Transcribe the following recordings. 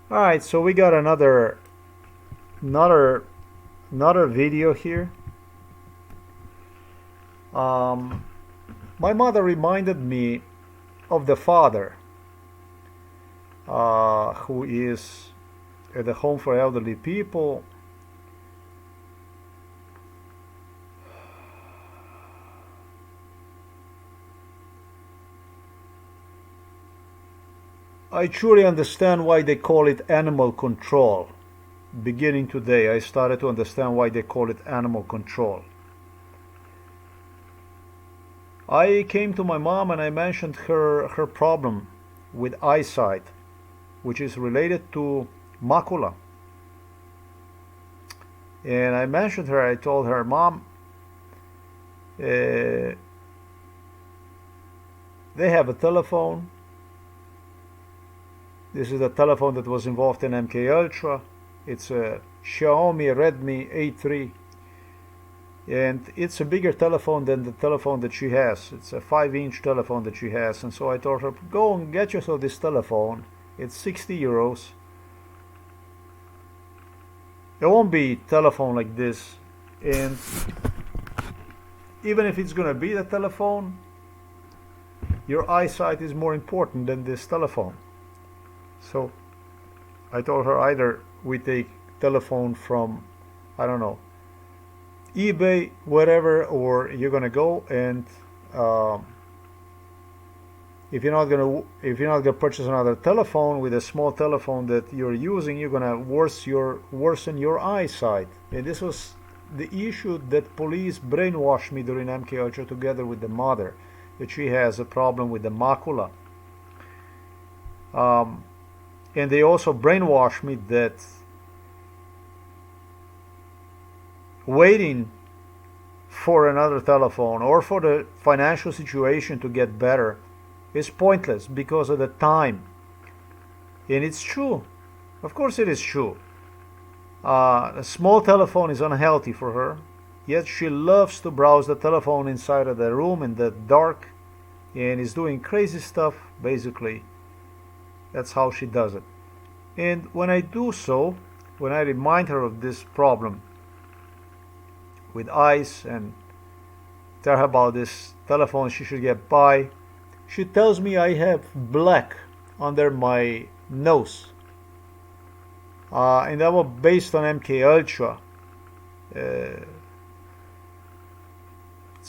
All right, so we got another another video here. Um, my mother reminded me of the father who is at the home for elderly people. I truly understand why they call it animal control. Beginning today, I started to understand why they call it animal control. I came to my mom and I mentioned her problem with eyesight, which is related to macula. And I mentioned her, I told her, Mom, they have a telephone. This is the telephone that was involved in MK Ultra. It's a Xiaomi Redmi A3, and it's a bigger telephone than the telephone that she has. It's a 5-inch telephone that she has, and so I told her, go and get yourself this telephone. It's 60 euros. There won't be a telephone like this, and even if it's gonna be the telephone, your eyesight is more important than this telephone. So I told her either we take telephone from, I don't know, eBay, whatever, or you're gonna go and if you're not gonna purchase another telephone with a small telephone that you're using, you're gonna worsen your eyesight. And this was the issue that police brainwashed me during MK Ultra together with the mother, that she has a problem with the macula. Um, and they also brainwashed me that waiting for another telephone or for the financial situation to get better is pointless because of the time. And it's true. Of course, it is true. A small telephone is unhealthy for her, yet she loves to browse the telephone inside of the room in the dark and is doing crazy stuff, basically. That's how she does it. And when I do so, when I remind her of this problem with eyes and tell her about this telephone she should get by, she tells me I have black under my nose. And that was based on MK Ultra. It's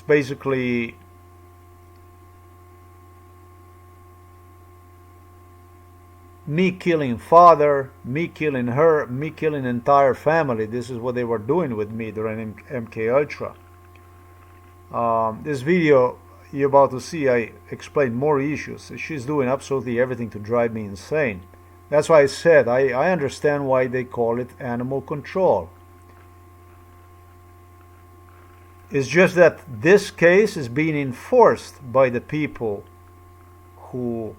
basically me killing father, me killing her, me killing entire family. This is what they were doing with me during MK Ultra. This video you're about to see, I explain more issues. She's doing absolutely everything to drive me insane. That's why I said I understand why they call it animal control. It's just that this case is being enforced by the people who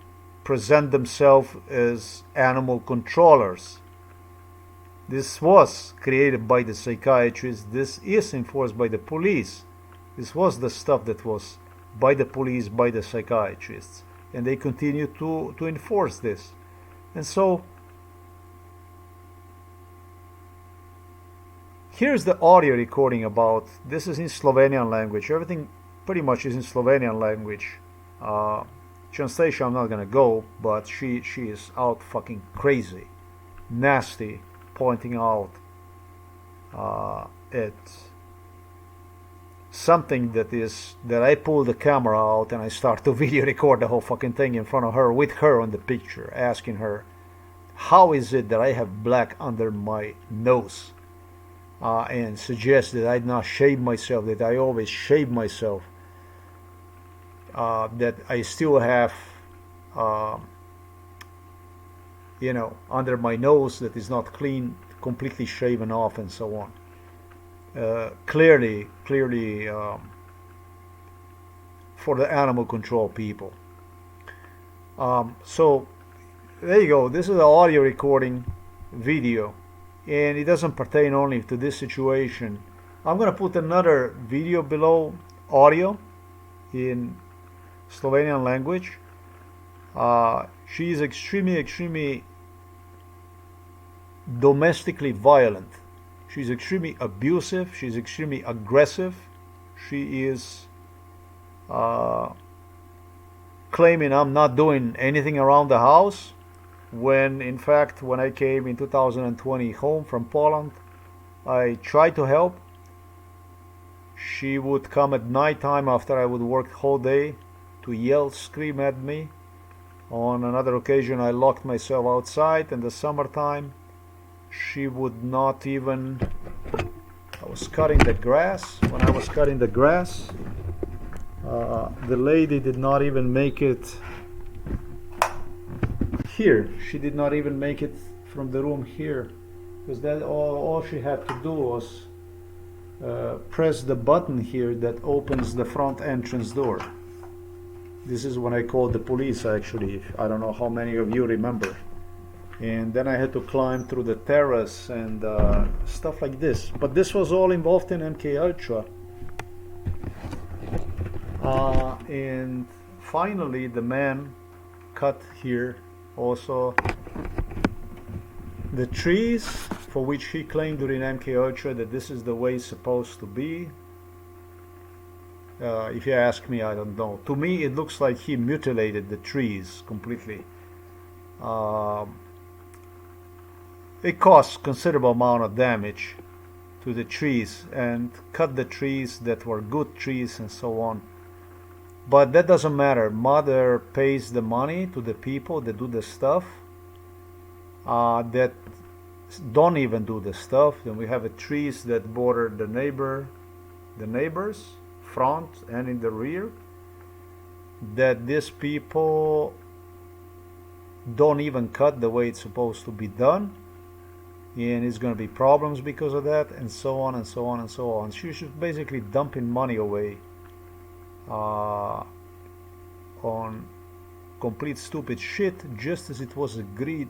present themselves as animal controllers. This was created by the psychiatrists. This is enforced by the police. This was the stuff that was by the police, by the psychiatrists. And they continue to enforce this. And so, here's the audio recording about, this is in Slovenian language. Everything pretty much is in Slovenian language. Translation I'm not gonna go, but she is out fucking crazy, nasty, pointing out at something that I pull the camera out and I start to video record the whole fucking thing in front of her with her on the picture, asking her, how is it that I have black under my nose? And suggest that I not shave myself, that I always shave myself, that I still have, under my nose that is not clean, completely shaven off, and so on. Clearly, for the animal control people. So there you go. This is an audio recording video, and it doesn't pertain only to this situation. I'm gonna put another video below, audio in Slovenian language. She is extremely domestically violent. She's extremely abusive. She's extremely aggressive. She is uh, claiming I'm not doing anything around the house, when in fact, when I came in 2020 home from Poland, I tried to help. She would come at night time after I would work the whole day to yell, scream at me. On another occasion, I locked myself outside in the summertime. She would not even. I was cutting the grass. When I was cutting the grass, the lady did not even make it here. She did not even make it from the room here, because that all she had to do was press the button here that opens the front entrance door. This is when I called the police, actually. I don't know how many of you remember. And then I had to climb through the terrace and stuff like this. But this was all involved in MK Ultra. And finally, the man cut here also the trees, for which he claimed during MK Ultra that this is the way it's supposed to be. If you ask me, I don't know. To me, it looks like he mutilated the trees completely. It caused considerable amount of damage to the trees and cut the trees that were good trees and so on. But that doesn't matter. Mother pays the money to the people that do the stuff, that don't even do the stuff. Then we have trees that border the neighbors, front and in the rear, that these people don't even cut the way it's supposed to be done, and it's going to be problems because of that, and so on and so on and so on. She's basically dumping money away on complete stupid shit, just as it was agreed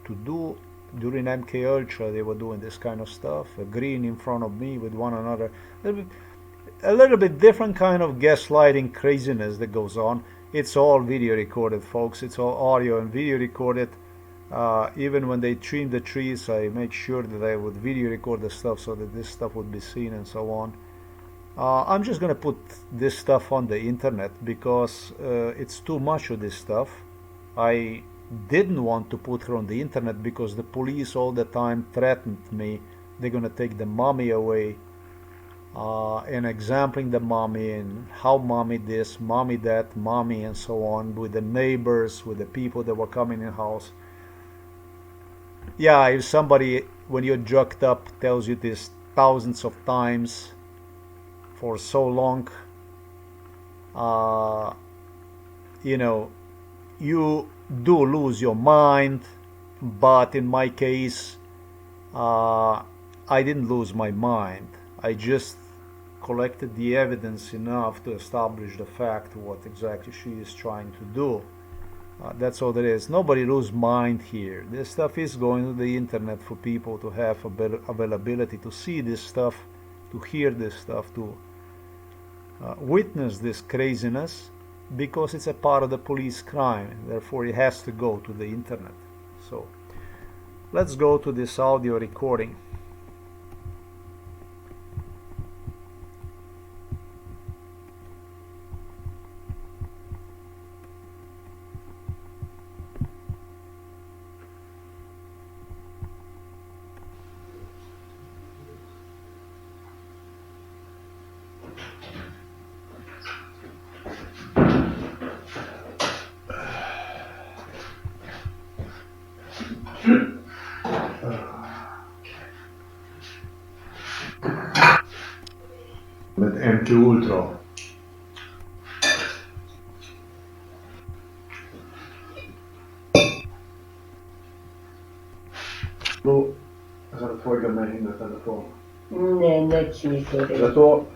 to do during MK Ultra. They were doing this kind of stuff, agreeing in front of me with one another. A little bit different kind of gaslighting craziness that goes on. It's all video recorded, folks. It's all audio and video recorded. Even when they trim the trees, I make sure that I would video record the stuff so that this stuff would be seen and so on. I'm just gonna put this stuff on the internet because it's too much of this stuff. I didn't want to put her on the internet because the police all the time threatened me. They're gonna take the mommy away, and exampling the mommy and how mommy this, mommy that, mommy and so on, with the neighbors, with the people that were coming in the house. Yeah, if somebody, when you're drugged up, tells you this thousands of times for so long, you know, you do lose your mind. But in my case, I didn't lose my mind. I just collected the evidence enough to establish the fact what exactly she is trying to do. That's all there is. Nobody lose mind here. This stuff is going to the internet for people to have availability to see this stuff, to hear this stuff, to witness this craziness, because it's a part of the police crime. Therefore, it has to go to the internet. So let's go to this audio recording. Met MK Ultra. Bro, gaat voor ik mij in de telefoon. Nee, net niet hoor.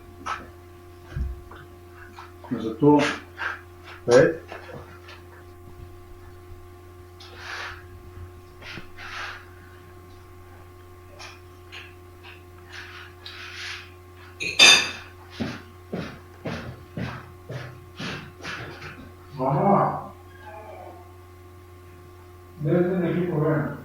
Zato, right? Mama, there's an equipo,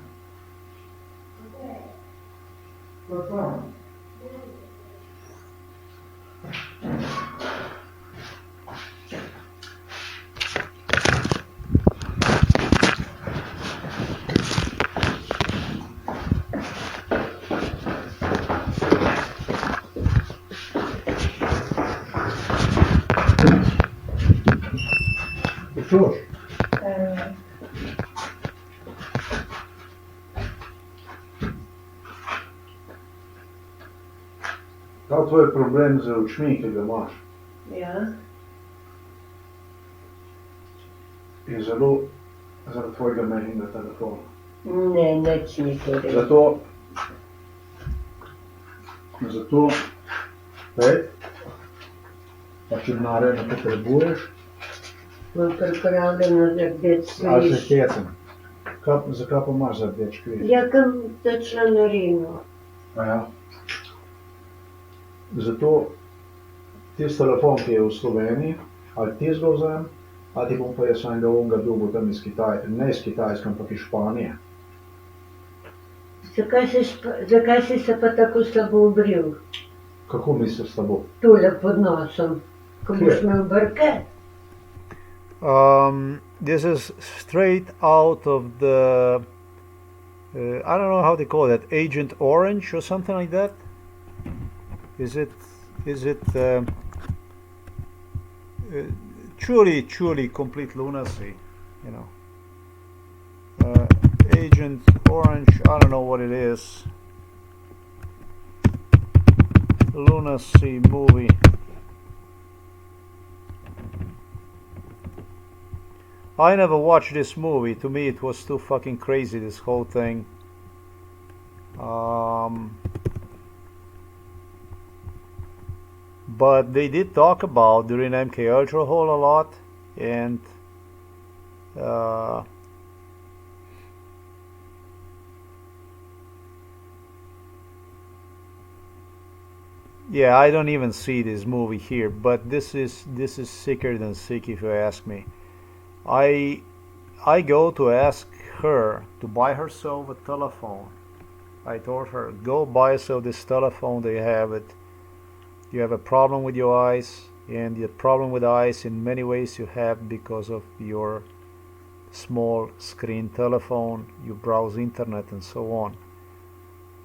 Čuš? Kaj tvoj problem z očmi, ki ga imaš, Ja. je zelo zaradi tvojega mehkega telefona. Ne, nič ni torej. Zato, pej, pa če denarja ne potrebuješ, Imam pripravljeno za rdeč ali križ. se hecam. Zakaj pa imaš za rdeč križ? Ja, kam za članarino. Ja. Zato tisti telefon, ki je v Sloveniji, ali ti ga vzem, ali ti bom pa jaz enega onga dobil tam iz ne iz Kitajske, ampak iz Španije. Zakaj si se pa tako slabo obril? Kako misliš s tabo? Tule pod nosom. Ko boš Kje? imel brke? This is straight out of the, I don't know how they call it, Agent Orange or something like that. Is it truly complete lunacy, you know? Agent Orange, I don't know what it is. Lunacy movie. I never watched this movie. To me, it was too fucking crazy, this whole thing. But they did talk about during MK Ultra Hall a lot, and yeah, I don't even see this movie here, but this is sicker than sick if you ask me. I go to ask her to buy herself a telephone. I told her, go buy yourself this telephone. They have it. You have a problem with your eyes, and the problem with eyes in many ways you have because of your small screen telephone. You browse internet and so on.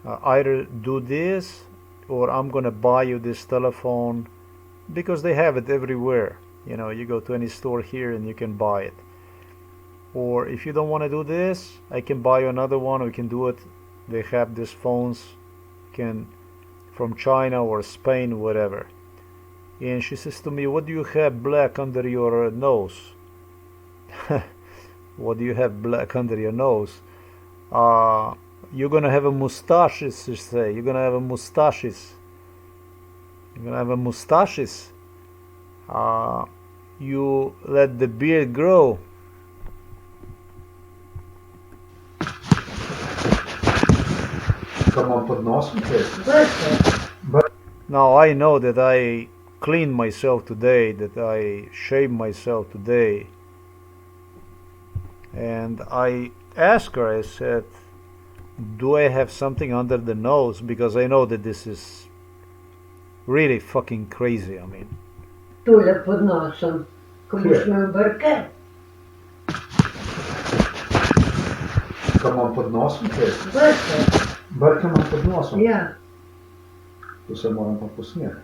Either do this, or I'm gonna buy you this telephone, because they have it everywhere. You know, you go to any store here and you can buy it. Or if you don't want to do this, I can buy you another one. We can do it. They have these phones, from China or Spain, whatever. And she says to me, what do you have black under your nose? What do you have black under your nose? You're gonna have a mustaches, she say. You're gonna have a mustaches. You're gonna have a mustaches. You let the beard grow. Kaj imam pod nosom? Brke. Now I know that I cleaned myself today, that I shaved myself today. And I asked her, I said, do I have something under the nose? Because I know that this is really fucking crazy, I mean. Tule pod nosom. Ko boš imel brke? Kaj imam pod nosom? Brke. Brke imam pod nosom. Ja. To se moram pa posneti.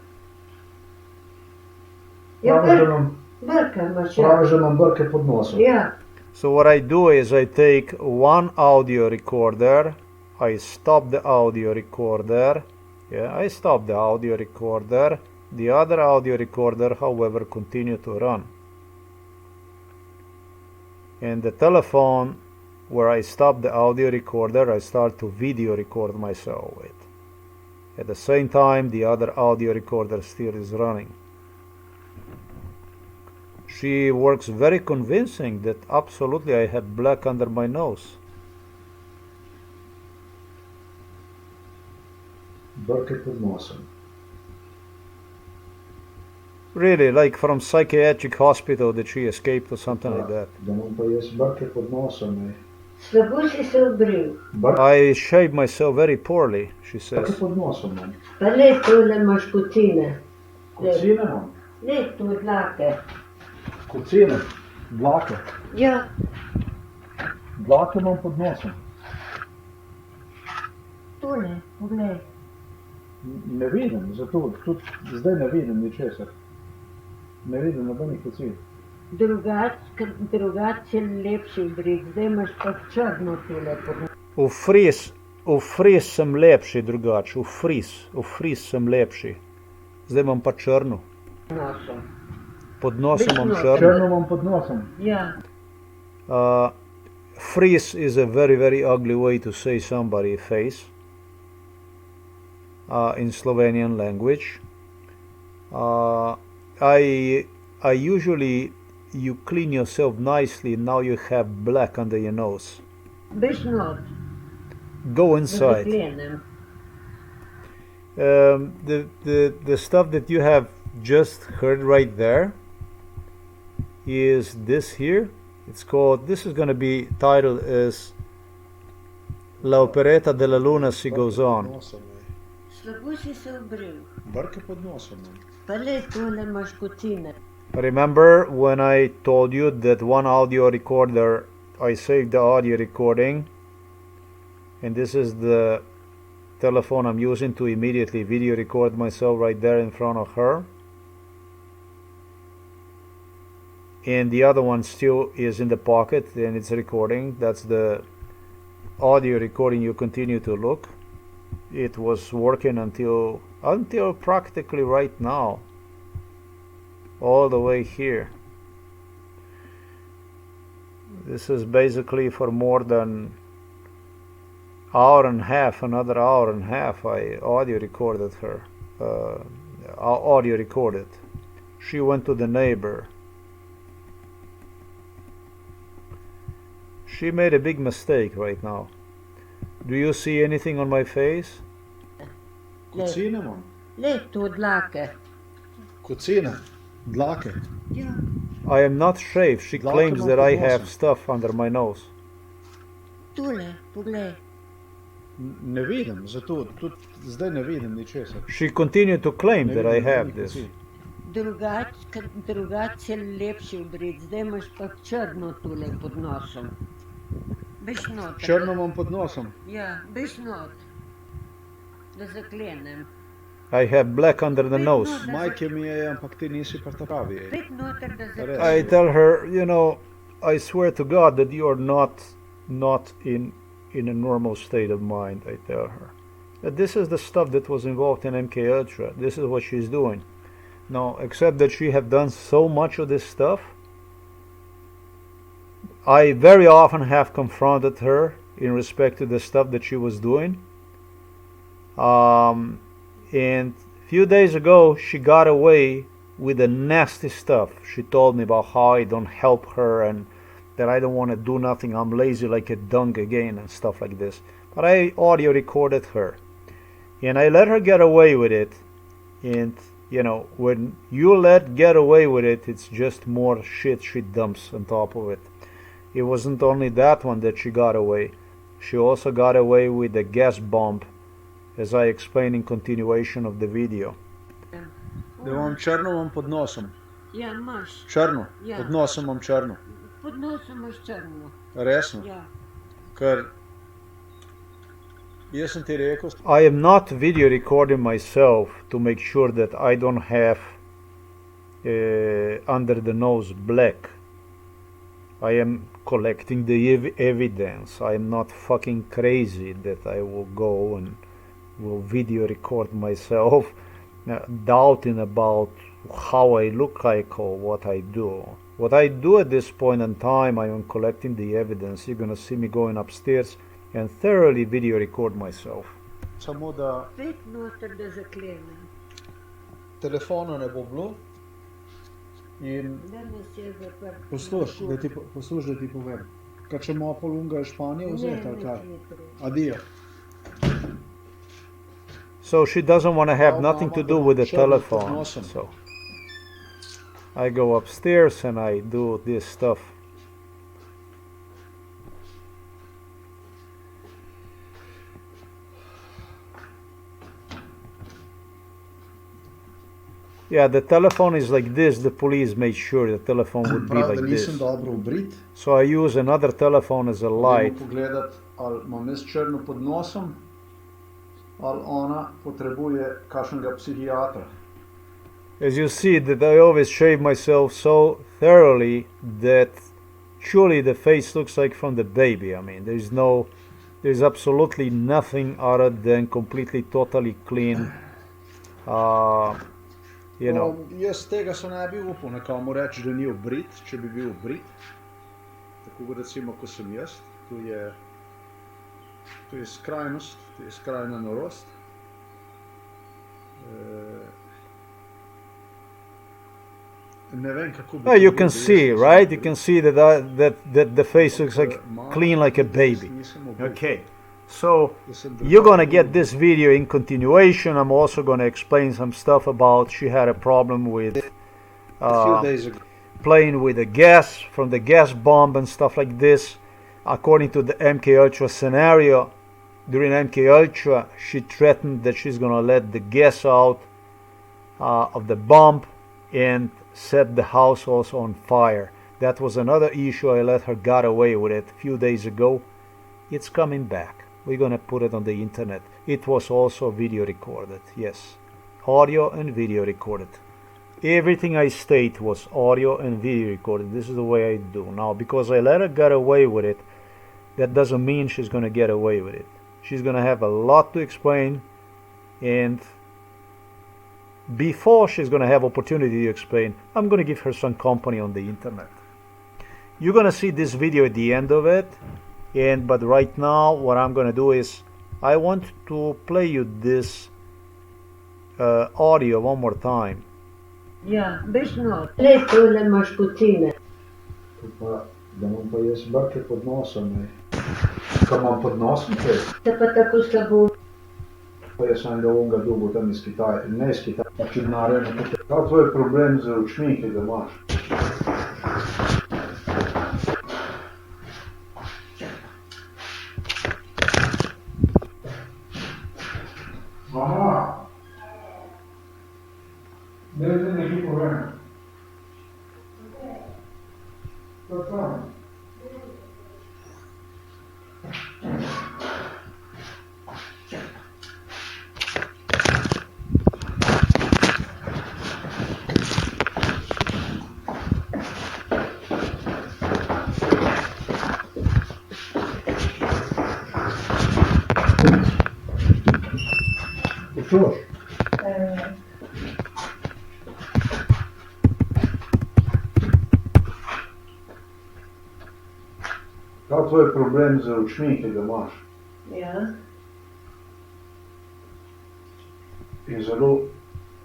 Ja, Praviš, da brke imaš, ja. praviš, da imam brke pod nosom. Ja. So what I do is I take one audio recorder, I stop the audio recorder, I stop the audio recorder, the other audio recorder, however, continue to run. And the telephone where I stop the audio recorder, I start to video record myself with. At the same time, the other audio recorder still is running. She works very convincing that absolutely I have black under my nose. Brke pod nosom. Really, like from psychiatric hospital that she escaped or something like that. Da imam pa jaz brke pod nosom. Slabo si se obril. I shave myself very poorly, she Brke says. pod nosom imam. Pa le tole imaš kocine. Kocine imam. Le tu dlake. Kocine. Dlake. Ja, Dlake imam pod nosom. tole, poglej. Ne vidim, zato tudi zdaj ne vidim ničesar. Ne vidim nobenih kocin. Drugače lepši obrit. Zdaj imaš pa črno tole pod V fris sem lepši drugače, v fris sem lepši. Zdaj imam pa črno. nosom. Pod nosom imam Črno. črno. Črno imam pod nosom. Ja, Frizz is a very, very ugly way to say somebody face in Slovenian language. I usually, you clean yourself nicely, now you have black under your nose. bež not. Go Da inside. zaklenem. The stuff that you have just heard right there is this here. It's called, this is going to be titled as La Operetta della Luna Si Goes On. Slabo si se obril. Brke pod nosom imam. Pa le tole imaš kocine. Remember when I told you that one audio recorder, I saved the audio recording, and this is the telephone I'm using to immediately video record myself right there in front of her. And the other one still is in the pocket and it's recording. That's the audio recording you continue to look. It was working until practically right now. All the way here. This is basically for more than hour and a half, another hour and a half I audio recorded her. Audio recorded. She went to the neighbor. She made a big mistake right now. Do you see anything on my face? Kocine imam. Le tu dlake. Kocine. Dlake. Ja, I am not shaved. She Dlake claims imam that pod I have nosom. stuff under my nose. tole, poglej. Ne vidim, zato tudi zdaj ne vidim ničesar. She continued to claim Ne that I vidim have nobenih this. kocin. Drugače lepši obrit. Zdaj imaš pa črno tole pod nosom. Bež not. Črno imam pod nosom. Ja, bež not. Da zaklenem. I have black under the nose. Majke mi je, ampak ti nisi pa pravi. Pet noter, da Res. zaklenem. I tell her, you know, I swear to God that you are not in a normal state of mind. I tell her that this is the stuff that was involved in MK Ultra. This is what she's doing. No, except that she have done so much of this stuff. I very often have confronted her in respect to the stuff that she was doing. And a few days ago, she got away with the nasty stuff. She told me about how I don't help her and that I don't want to do nothing. I'm lazy like a dung again and stuff like this. But I audio recorded her. And I let her get away with it. And, you know, when you get away with it, it's just more shit she dumps on top of it. It wasn't only that one that she got away. She also got away with the gas bomb, as I explain in continuation of the video. Da imam črno, imam pod nosom. Ja, imaš. Črno. Ja. Pod nosom imam črno. Pod nosom imaš črno. Resno. Ja. Ker jaz sem ti rekel, I am not video recording myself to make sure that I don't have under the nose black. I am collecting the evidence. I am not fucking crazy that I will go and will video record myself doubting about how I look like or what I do. What I do at this point in time, I am collecting the evidence. You're gonna see me going upstairs and thoroughly video record myself. samo da Pet noter, da zaklenem. telefona ne bo bilo. In Danes je zaprt. poslušaj, da ti povem. Kaj če ima polunga Španija vzeti ali kaj? ni treba. Adijo. So she doesn't want to have Oh, nothing to Mama, do with the sure, that's telephone. awesome. So I go upstairs and I do this stuff. Yeah, the telephone is like this. The police made sure the telephone would be Prav, da like nisem this. dobro obrit. So I use another telephone as a light. Dajmo pogledati, ali imam jaz črno pod nosom, ali ona potrebuje kakšnega psihiatra. As you see, that I always shave myself so thoroughly that surely the face looks like from the baby. I mean, there's absolutely nothing other than completely, totally clean. You know. Jaz tega se ne bi upal nekomu reči, da ni obrit, če bi bil obrit. Tako recimo, ko sem jaz, to je skrajnost, to je skrajna norost. Ne vem, kako bi You can see, right? You can see that the face looks like clean like a baby. Okay. So you're gonna get this video in continuation. I'm also gonna explain some stuff about she had a problem with A few days ago. playing with the gas from the gas bomb and stuff like this. According to the MK Ultra scenario, during MK Ultra, she threatened that she's gonna let the gas out of the bomb and set the house also on fire. That was another issue. I let her get away with it a few days ago. It's coming back. We're gonna put it on the internet. It was also video recorded. Yes, audio and video recorded. Everything I state was audio and video recorded. This is the way I do now. Because I let her get away with it, that doesn't mean she's gonna get away with it. She's gonna have a lot to explain, and before she's gonna have opportunity to explain, I'm gonna give her some company on the internet. You're gonna see this video at the end of it, but right now what I'm gonna do is I want to play you this audio one more time. Ja, veš no, le tole imaš pocine. Pa, da imam pa jaz brke pod nosom, ne. Kaj imam pod nosom, kaj? Te pa tako slabo. Pa jaz sem ga onga dobil tam iz Kitaja, ne iz Kitaja, pa čudnarja ne tukaj. Kaj tvoj problem z očmi, ki ga imaš? Aha! Daj te nekaj povem. Kaj tam? Počuš? Kaj je tvoj problem z očmi, ki ga imaš? Ja. Je zelo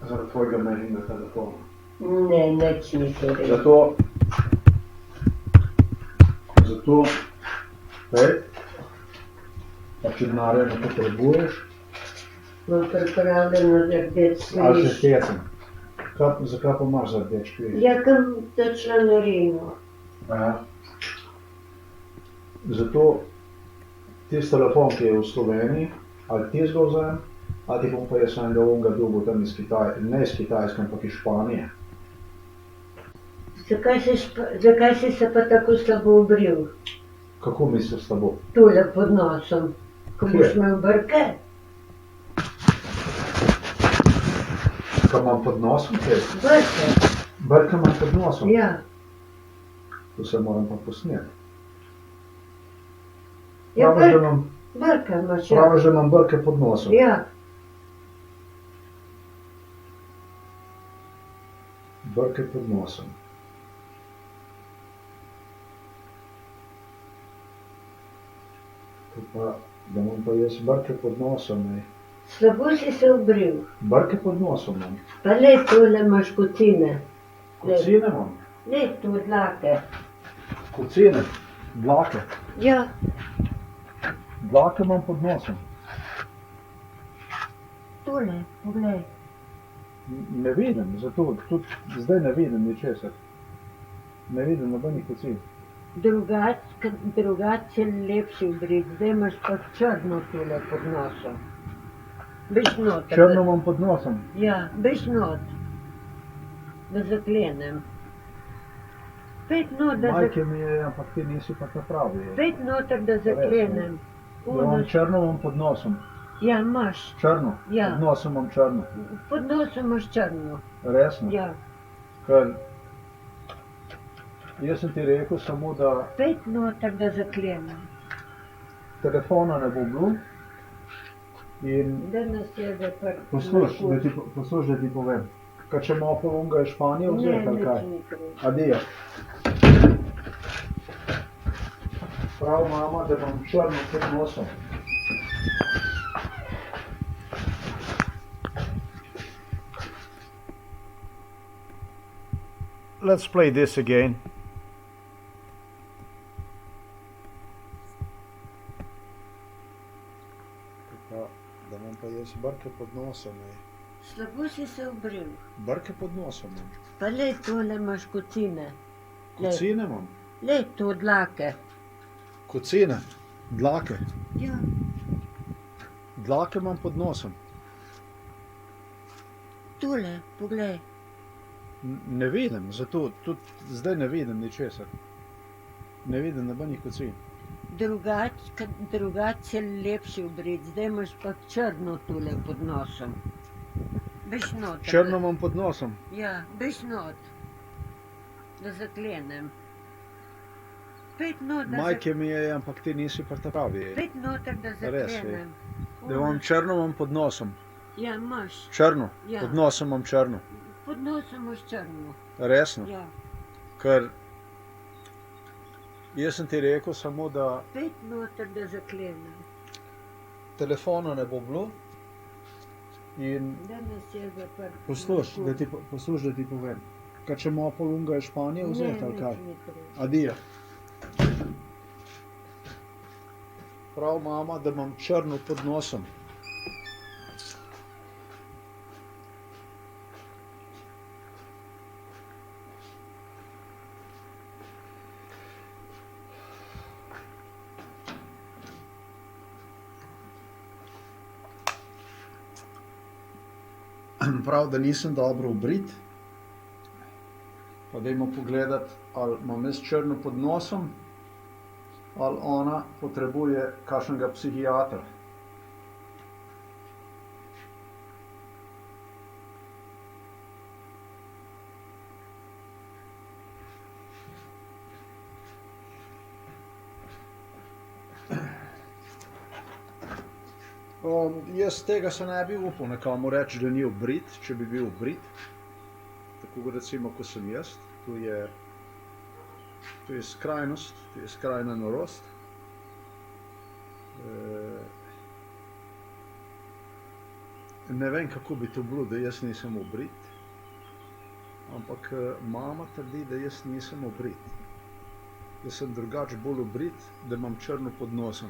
zaradi tvojega mejnega telefona. Ne, nič ni to reči. Zato, pej, pa čudnarja ne potrebuješ, Imam pripravljeno za rdeč ali križ. še hecem. Zakaj pa imaš za rdeč križ? Ja, kam točno narino. Ja. Zato tisti telefon, ki je v Sloveniji, ali ti ga vzem, ali ti bom pa jaz enega onga dobil tam iz Kitaja, ne iz Kitajske, ampak iz Španije. Zakaj si se pa tako slabo obril? Kako misliš s tabo? Tole pod nosom. Ko boš Kje? imel brke? Kaj imam pod nosom, kaj? Brke. Brke imam pod nosom? Ja. To se moram pa posneti. Ja, Praviš, da imam, brke imaš, ja. praviš, da imam brke pod nosom. Ja. Brke pod nosom. To pa, da imam pa jaz brke pod nosom, ne. Slabo si se obril. Brke pod nosom imam. Pa le tole imaš kocine. Kocine imam. Le tu dlake. Kocine. Dlake. Ja. Dlake imam pod nosom. Tole, poglej. Ne vidim, zato tudi zdaj ne vidim ničesar. Ne vidim nobenih kocin. Drugače lepši obrit, zdaj imaš pa črno tole pod nosom. Veš not. Črno imam pod nosom. Ja, veš not. da zaklenem. Pet not, da Majke mi je, ampak ti nisi pa ta pravi. Pet noter, da zaklenem. Ja, imam črno imam pod nosom. Ja, imaš. Črno? Ja. Pod nosom imam črno. Pod nosom imaš črno. Resno? Ja. Ker jaz sem ti rekel samo, da Pet noter, da zaklenem. telefona ne bo bilo in Da nas je zaprt. poslušaj, da ti povem. Kaj če malo polunga je Španija vzeti, ali kaj? ni treba. Adijo. Prav mama, da imam črno pod nosom. Let's play this again. Da imam pa jaz brke pod nosom. Slabo si se obril. Brke pod nosom imam. Pa le tole imaš kocine. Kocine imam. Le to dlake. Kocine. Dlake. Ja. Dlake imam pod nosom. Tole, poglej. Ne vidim, zato tudi zdaj ne vidim ničesar. Ne vidim nobenih kocin. Drugače je lepši obrit, zdaj imaš pa črno tule pod nosom. Bež not. Črno imam pod nosom. Ja, bež not. Da zaklenem. Pet not, Majke mi je, ampak ti nisi pa ta pravi. Pet noter, da zaklenem. Da imam črno imam pod nosom. Ja, imaš. Črno. Ja. Pod nosom imam črno. Pod nosom imaš črno. Resno. Ja. Ker jaz sem ti rekel samo, da Pet noter, da zaklenem. telefona ne bo bilo in Da nas je zaprt. poslušaj, da ti povem. Kaj če malo polunga je Španija vzeti, ali kaj? Adijo. Prav mama, da imam črno pod nosom. Prav, da nisem dobro obrit. Pa dajmo pogledati, ali imam jaz črno pod nosom, ali ona potrebuje kakšnega psihiatra. Jaz tega se ne bi upal nekomu reči, da ni obrit, če bi bil obrit. Tako kot recimo, ko sem jaz, to je skrajnost, to je skrajna norost. Ne vem, kako bi to bilo, da jaz nisem obrit, ampak mama trdi, da jaz nisem obrit. Da sem drugače bolj obrit, da imam črno pod nosom.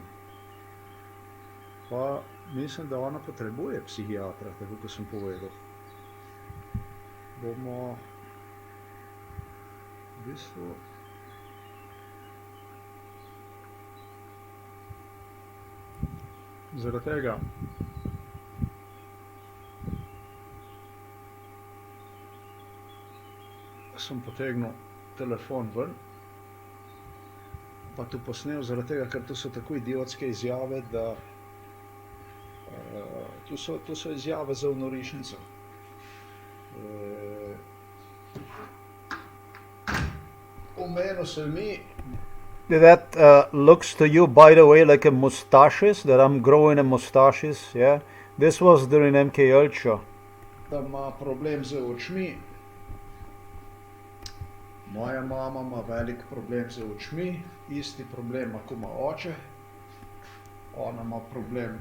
Pa mislim, da ona potrebuje psihiatra, tako kot sem povedal. Bomo v bistvu zaradi tega sem potegnil telefon ven, pa to posnel zaradi tega, ker to so tako idiotske izjave, da to so izjave za v norišnico. Omenil se mi. That looks to you, by the way, like a mustaches, that I'm growing a mustaches, yeah? This was during MK Ultra. Da ima problem z očmi. Moja mama ima velik problem z očmi, isti problem ima, ko ima oče. Ona ima problem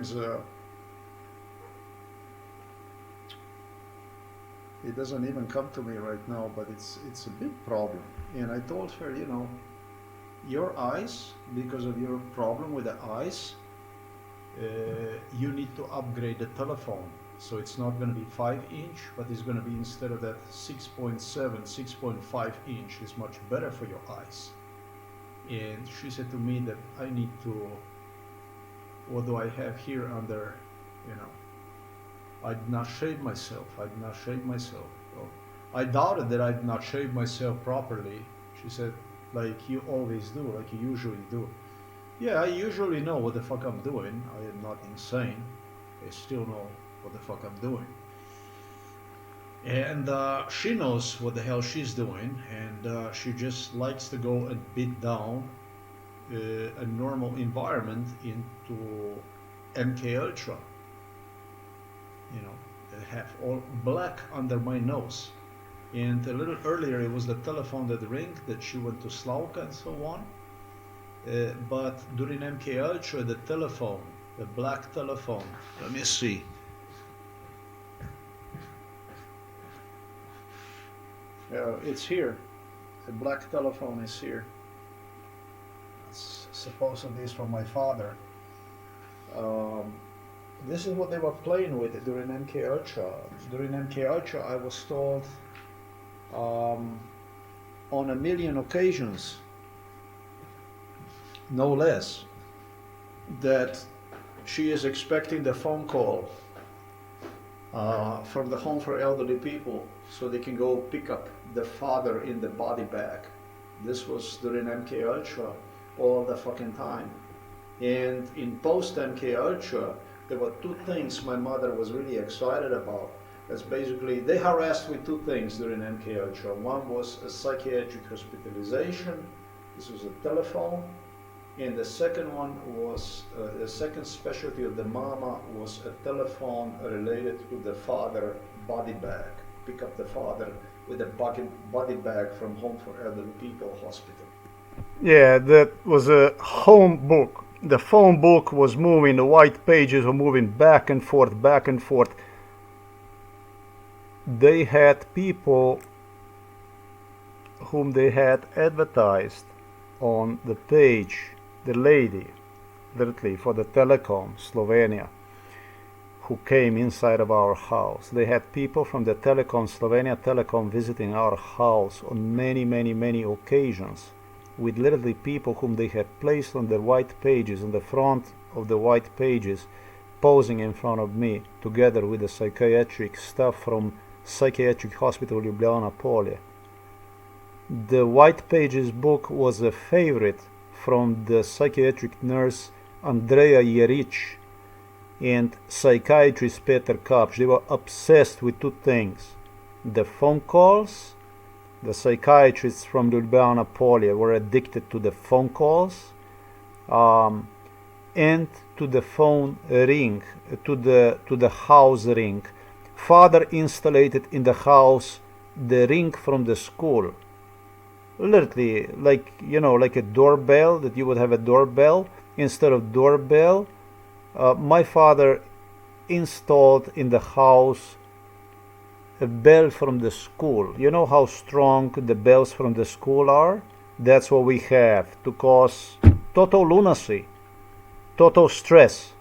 z it doesn't even come to me right now, but it's a big problem. And I told her, you know, your eyes, because of your problem with the eyes, you need to upgrade the telephone. So it's not going to be 5-inch, but it's going to be, instead of that 6.7, 6.5 inch is much better for your eyes. And she said to me that I need to what do I have here under, you know, I did not shave myself. I did not shave myself. Well, I doubted that I did not shave myself properly. She said, like you always do, like you usually do. Yeah, I usually know what the fuck I'm doing. I am not insane. I still know what the fuck I'm doing. And she knows what the hell she's doing, and she just likes to go and beat down a normal environment into MK Ultra. You know, have all black under my nose. And a little earlier, it was the telephone that rang that she went to Slauka and so on. But during MK Ultra, the telephone, the black telephone. Let me see. It's here. The black telephone is here. It's supposedly is from my father. This is what they were playing with during MK Ultra. During MK Ultra, I was told on a million occasions, no less, that she is expecting the phone call from the home for elderly people so they can go pick up the father in the body bag. This was during MK Ultra all the fucking time. And in post MK Ultra, there were two things my mother was really excited about. That's basically, they harassed with two things during MK Ultra. One was a psychiatric hospitalization. This was a telephone. And the second one was, the second specialty of the mama was a telephone related to the father body bag. Pick up the father with a body bag from Home for Elderly People Hospital. Yeah, that was a home book. The phone book was moving, the white pages were moving back and forth, back and forth. They had people whom they had advertised on the page, the lady, literally for the Telecom Slovenia, who came inside of our house. They had people from the Telecom Slovenia Telecom visiting our house on many, many, many occasions, with literally people whom they had placed on the white pages, on the front of the white pages, posing in front of me, together with the psychiatric staff from Psychiatric Hospital Ljubljana Polje. The White Pages book was a favorite from the psychiatric nurse Andreja Jerič and psychiatrist Peter Kapš. They were obsessed with two things: the phone calls. The psychiatrists from Ljubljana Polje were addicted to the phone calls and to the phone ring, to the house ring. Father installed in the house the ring from the school, literally like, you know, like a doorbell, that you would have a doorbell. Instead of doorbell, my father installed in the house a bell from the school. You know how strong the bells from the school are? That's what we have to cause total lunacy, total stress.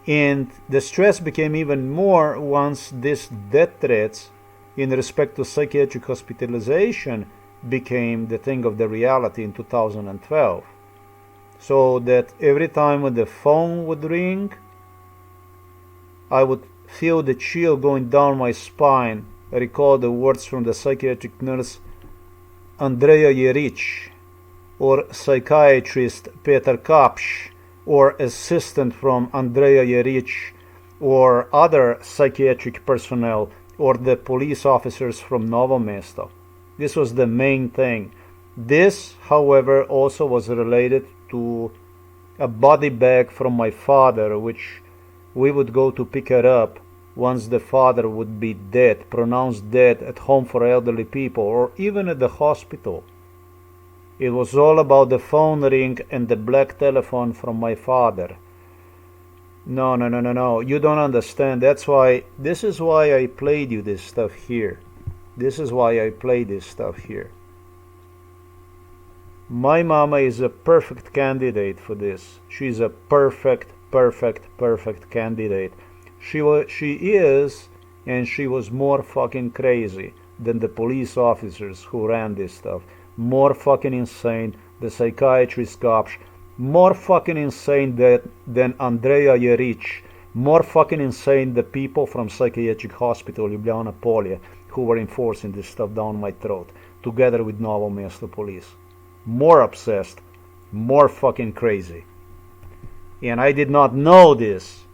And the stress became even more once these death threats in respect to psychiatric hospitalization became the thing of the reality in 2012. So that every time when the phone would ring, I would feel the chill going down my spine. I recall the words from the psychiatric nurse Andreja Jerič, or psychiatrist Peter Kapš, or assistant from Andreja Jerič, or other psychiatric personnel, or the police officers from Novo Mesto. This was the main thing. This, however, also was related to a body bag from my father, which we would go to pick it up once the father would be dead, pronounced dead at Home for Elderly People, or even at the hospital. It was all about the phone ring and the black telephone from my father. No. You don't understand. This is why I played you this stuff here. This is why I play this stuff here. My mama is a perfect candidate for this. She's a perfect candidate. She is, and she was more fucking crazy than the police officers who ran this stuff. More fucking insane. The psychiatrist Kapš, more fucking insane than Andrea Jerich, more fucking insane the people from psychiatric hospital Ljubljana Polje who were enforcing this stuff down my throat, together with Novo Mesto police. More obsessed, more fucking crazy. And I did not know this.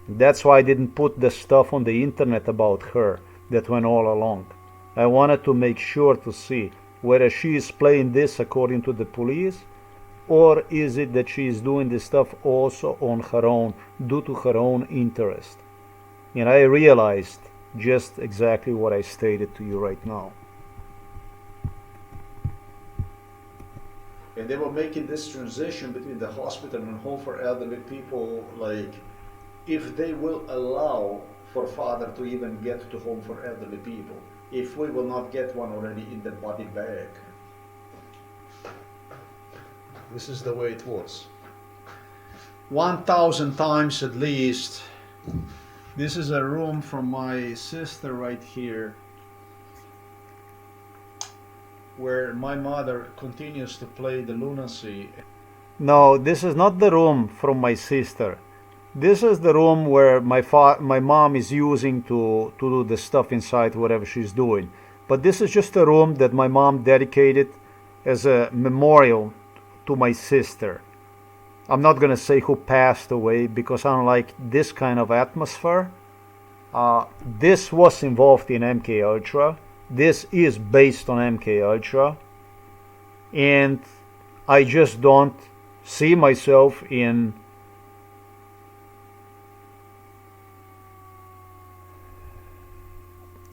That's why I didn't put the stuff on the internet about her that went all along. I wanted to make sure to see whether she is playing this according to the police, or is it that she is doing this stuff also on her own, due to her own interest. And I realized just exactly what I stated to you right now. And they were making this transition between the hospital and home for elderly people, like if they will allow for father to even get to home for elderly people, if we will not get one already in the body bag. This is the way it was. 1,000 times at least. This is a room from my sister right here, where my mother continues to play the lunacy. No, this is not the room from my sister. This is the room where my mom is using to do the stuff inside, whatever she's doing. But this is just a room that my mom dedicated as a memorial to my sister. I'm not gonna say who passed away because I don't like this kind of atmosphere. This was involved in MK Ultra. This is based on MK Ultra, and I just don't see myself in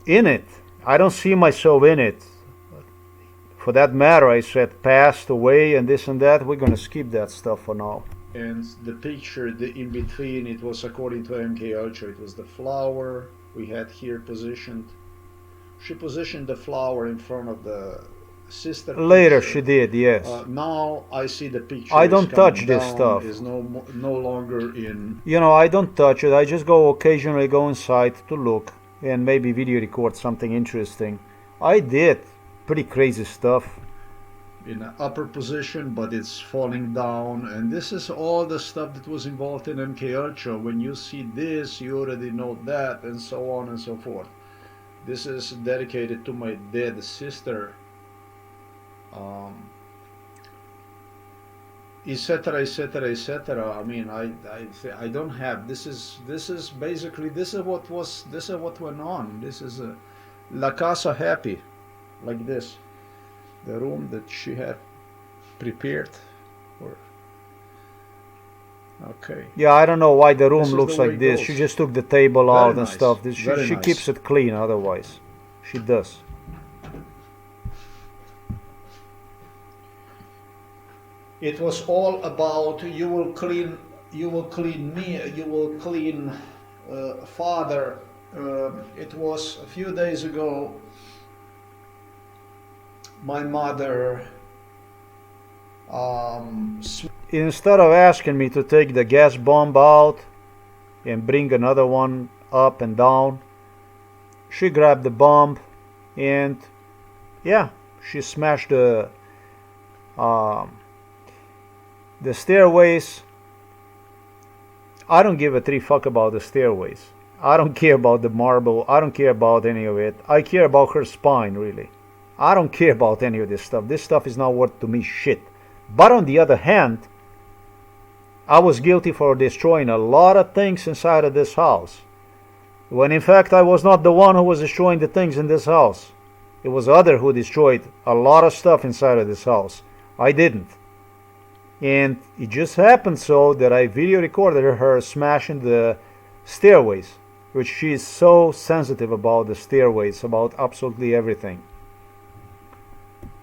it. I don't see myself in it. For that matter, I said passed away and this and that. We're gonna skip that stuff for now. And the picture, the in between, it was according to MK Ultra. It was the flower we had here positioned. She positioned the flower in front of the sister. Later picture. she did, yes. Now I see the picture. I don't touch this down, stuff. Is no longer in. You know, I don't touch it. I just go occasionally go inside to look and maybe video record something interesting. I did pretty crazy stuff. In an upper position, but it's falling down, and this is all the stuff that was involved in MK Ultra. When you see this, you already know that, and so on and so forth. This is dedicated to my dead sister, etc., etc., etc. I mean, I don't have. This is basically this is what went on. This is a La Casa Happy, like this. The room that she had prepared for. Okay. Yeah, I don't know why the room This is looks the way like it this. goes. She just took the table Very out and nice. stuff. Very She nice. keeps it clean otherwise. She does. It was all about you will clean me, you will clean father. It was a few days ago. My mother Instead of asking me to take the gas bomb out and bring another one up and down, she grabbed the bomb and yeah, she smashed the stairways. I don't give a three fuck about the stairways. I don't care about the marble. I don't care about any of it. I care about her spine, really. I don't care about any of this stuff. This stuff is not worth to me shit. But on the other hand, I was guilty for destroying a lot of things inside of this house. When in fact I was not the one who was destroying the things in this house. It was other who destroyed a lot of stuff inside of this house. I didn't. And it just happened so that I video recorded her smashing the stairways, which she is so sensitive about the stairways, about absolutely everything.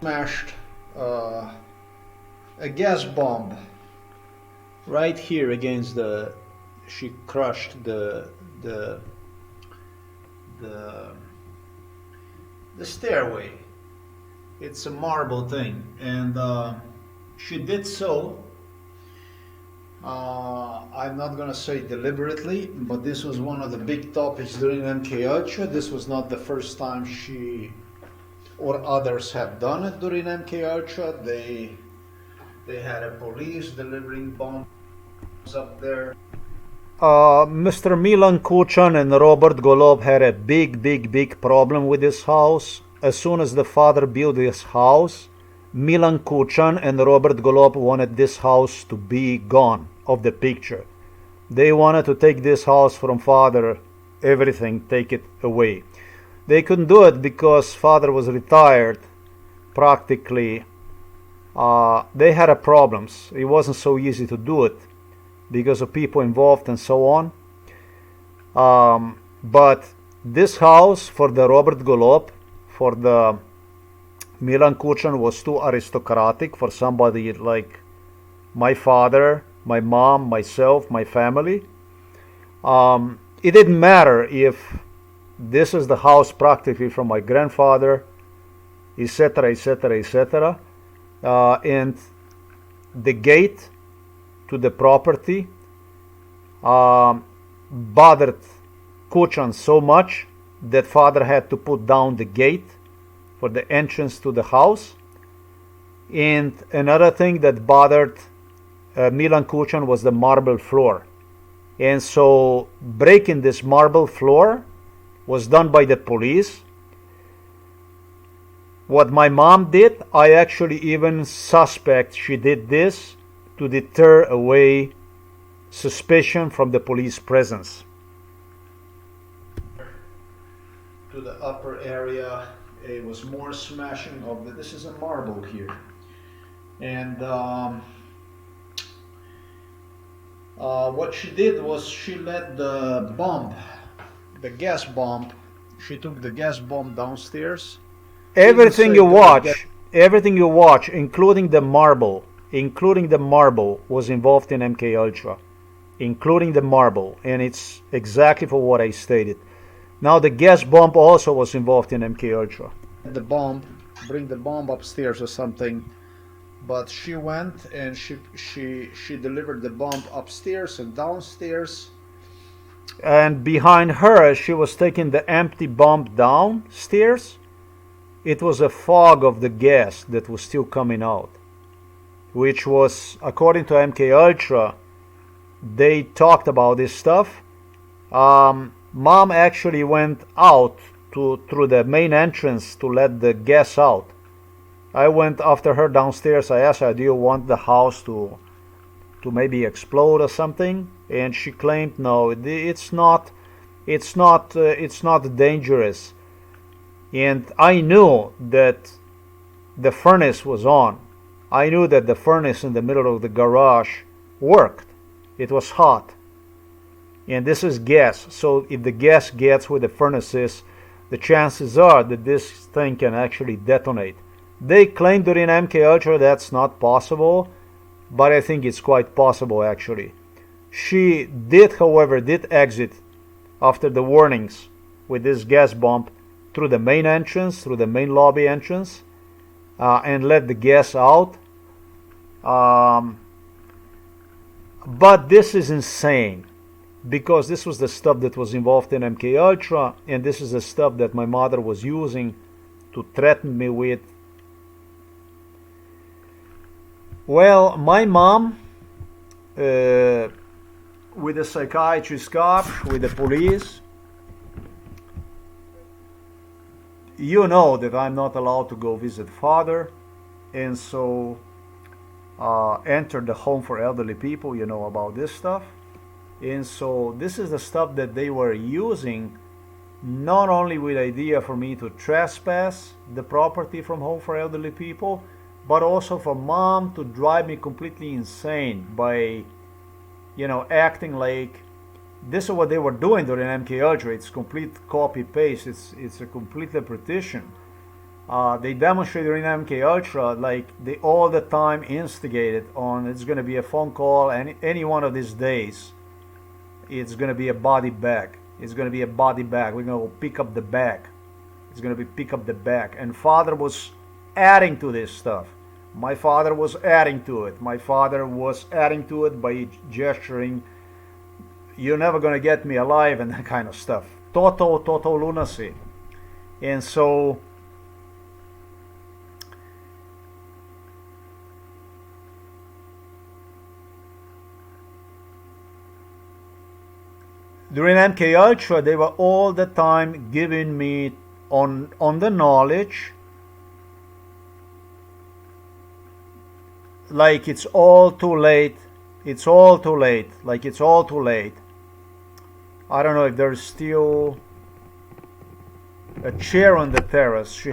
smashed a gas bomb right here against the. She crushed the stairway. It's a marble thing, and she did so. I'm not gonna say deliberately, but this was one of the big topics during MK Ultra. This was not the first time she or others have done it during MK Ultra. They had a police delivering bombs up there. Mr. Milan Kuchan and Robert Golob had a big problem with this house. As soon as the father built this house, Milan Kuchan and Robert Golob wanted this house to be gone of the picture. They wanted to take this house from father, everything, take it away. They couldn't do it because father was retired practically. They had a problems. It wasn't so easy to do it because of people involved and so on. But this house for the Robert Golob, for the Milan Kuchan, was too aristocratic for somebody like my father, my mom, myself, my family. It didn't matter if this is the house practically from my grandfather, etc., etc., etc. And the gate to the property bothered Kuchan so much that father had to put down the gate for the entrance to the house. And another thing that bothered Milan Kuchan was the marble floor. And so breaking this marble floor was done by the police. What my mom did, I actually even suspect she did this to deter away suspicion from the police presence. To the upper area, it was more smashing of the. This is a marble here, and what she did was she let the bomb, the gas bomb. She took the gas bomb downstairs. Everything you watch, including the marble, was involved in MK Ultra, including the marble, and it's exactly for what I stated. Now the gas bomb also was involved in MK Ultra. The bomb, bring the bomb upstairs or something, but she went and she delivered the bomb upstairs and downstairs. And behind her, she was taking the empty bomb downstairs. It was a fog of the gas that was still coming out, which was, according to MK Ultra, they talked about this stuff. Mom actually went out through the main entrance to let the gas out. I went after her downstairs. I asked her, "Do you want the house to maybe explode or something?" And she claimed, "No, it's not dangerous." And I knew that the furnace was on. I knew that the furnace in the middle of the garage worked. It was hot. And this is gas. So if the gas gets where the furnace is, the chances are that this thing can actually detonate. They claim during MK Ultra that's not possible, but I think it's quite possible actually. She did, however, exit after the warnings with this gas bomb through the main entrance, through the main lobby entrance, and let the gas out. But this is insane, because this was the stuff that was involved in MK Ultra, and this is the stuff that my mother was using to threaten me with. Well, my mom, with the psychiatrist cop, with the police, you know that I'm not allowed to go visit father, and so enter the home for elderly people. You know about this stuff. And so this is the stuff that they were using, not only with idea for me to trespass the property from home for elderly people, but also for mom to drive me completely insane by, acting like this is what they were doing during MK Ultra. It's complete copy paste. It's a complete repetition. They demonstrated during MK Ultra like they all the time instigated on it's going to be a phone call, and any one of these days it's going to be a body bag. It's going to be a body bag. We're going to go pick up the bag. It's going to be pick up the bag. And father was adding to this stuff. My father was adding to it. My father was adding to it by gesturing, "You're never going to get me alive," and that kind of stuff. Total lunacy. And so during MK Ultra, they were all the time giving me on the knowledge, like it's all too late. It's all too late. Like it's all too late. I don't know if there's still a chair on the terrace. She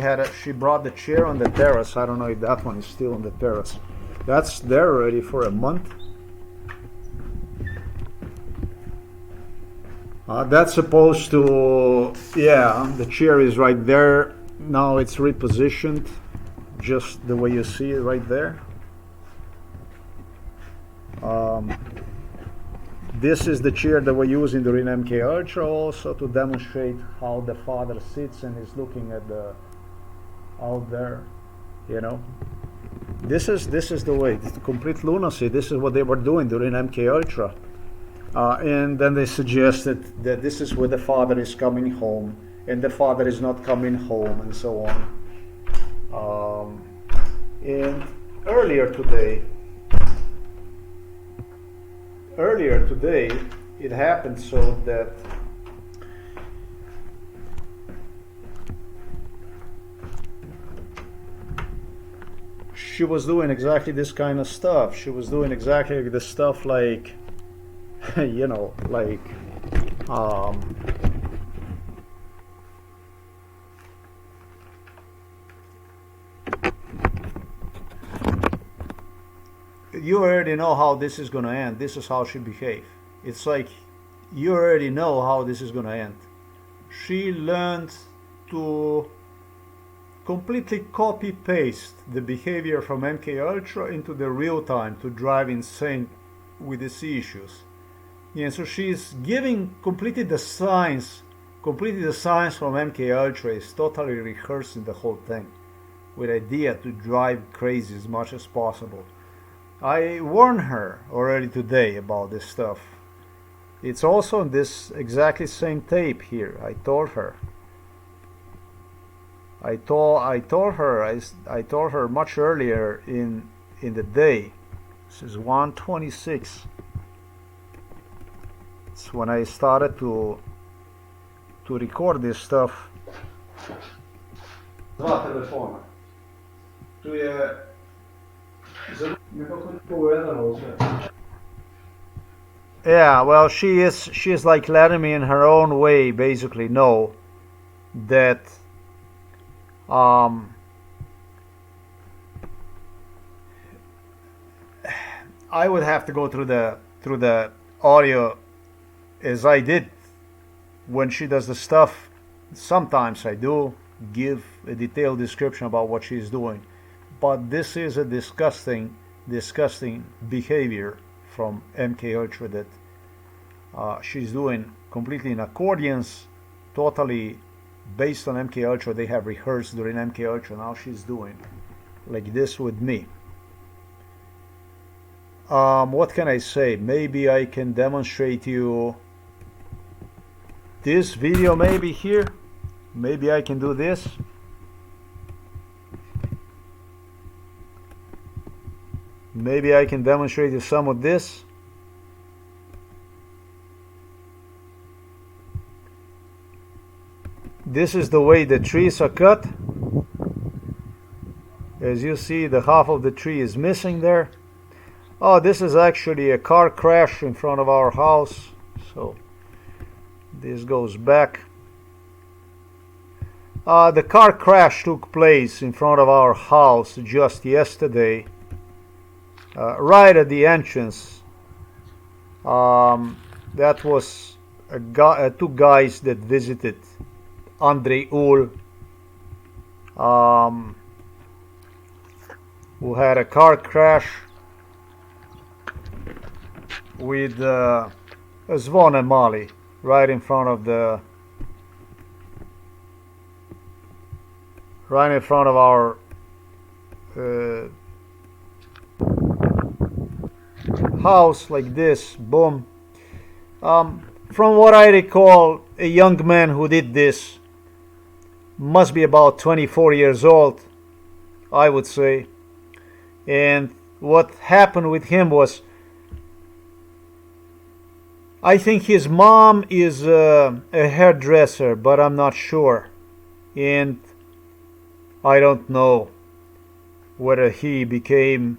brought the chair on the terrace. I don't know if that one is still on the terrace. That's there already for a month. That's supposed to, yeah, the chair is right there. Now it's repositioned just the way you see it right there. This is the chair that we're using during MK Ultra also to demonstrate how the father sits and is looking at the out there, you know. This is the way. It's complete lunacy. This is what they were doing during MK Ultra. And then they suggested that this is where the father is coming home, and the father is not coming home, and so on. And earlier today, it happened so that she was doing exactly this kind of stuff. She was doing exactly the stuff like, you know, like you already know how this is going to end. This is how she behaved. It's like you already know how this is going to end. She learned to completely copy paste the behavior from MK Ultra into the real time to drive insane with these issues. Yeah, so she's giving completely the science from MK Ultra is totally rehearsing the whole thing with idea to drive crazy as much as possible. I warned her already today about this stuff. It's also on this exactly same tape here. I told her much earlier in the day. This is 1:26. It's when I started to record this stuff. Dva telefona. Tu je yeah, well, she's like letting me in her own way basically know that I would have to go through the audio as I did when she does the stuff. Sometimes I do give a detailed description about what she's doing, but this is a disgusting behavior from MK Ultra that she's doing completely in accordance, totally based on MK Ultra. They have rehearsed during MK Ultra. Now she's doing like this with me. What can I say? Maybe I can demonstrate you this video maybe here. Maybe I can do this. Maybe I can demonstrate you some of this. This is the way the trees are cut. As you see, the half of the tree is missing there. Oh, this is actually a car crash in front of our house. So this goes back. The car crash took place in front of our house just yesterday, right at the entrance. That was two guys that visited Andrei Ul, who had a car crash with Zvon and Mali right in front of our house, like this. Boom. From what I recall, a young man who did this must be about 24 years old, I would say. And what happened with him was I think his mom is a hairdresser, but I'm not sure. And I don't know whether he became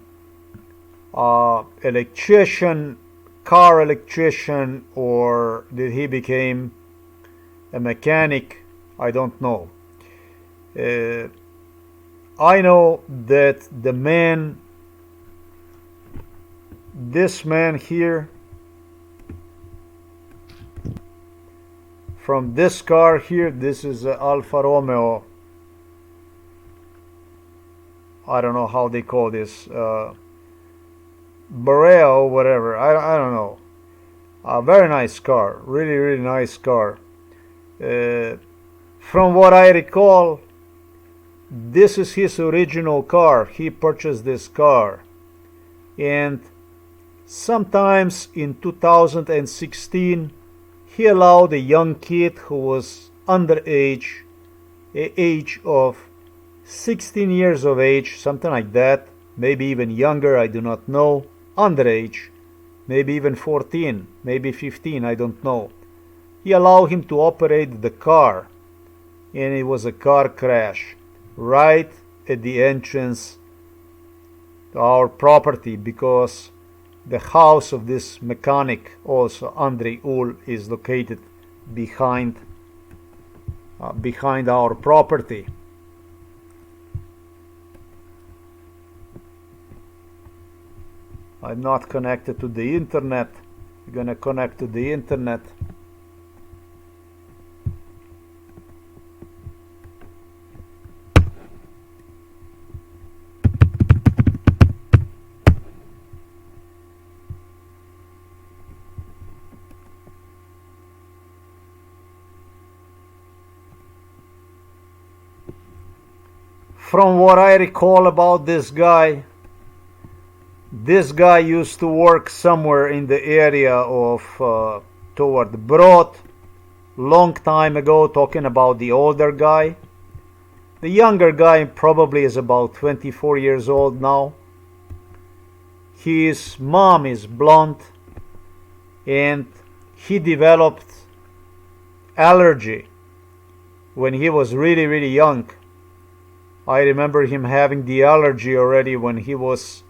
electrician, car electrician, or did he became a mechanic. I don't know. Uh, I know that the man, this man here, from this car here, this is Alfa Romeo. I don't know how they call this, Boreo, whatever. I don't know. A very nice car, really really nice car. Uh, from what I recall, this is his original car. He purchased this car, and sometimes in 2016 he allowed a young kid who was underage, age of 16 years of age, something like that, maybe even younger, I do not know, underage, maybe even 14, maybe 15, I don't know. He allowed him to operate the car, and it was a car crash right at the entrance to our property, because the house of this mechanic, also Andrei Ul, is located behind our property. I'm not connected to the internet. I'm gonna connect to the internet. From what I recall about this guy used to work somewhere in the area of toward Brod, long time ago, talking about the older guy. The younger guy probably is about 24 years old now. His mom is blonde, and he developed allergy when he was really really young. I remember him having the allergy already when he was.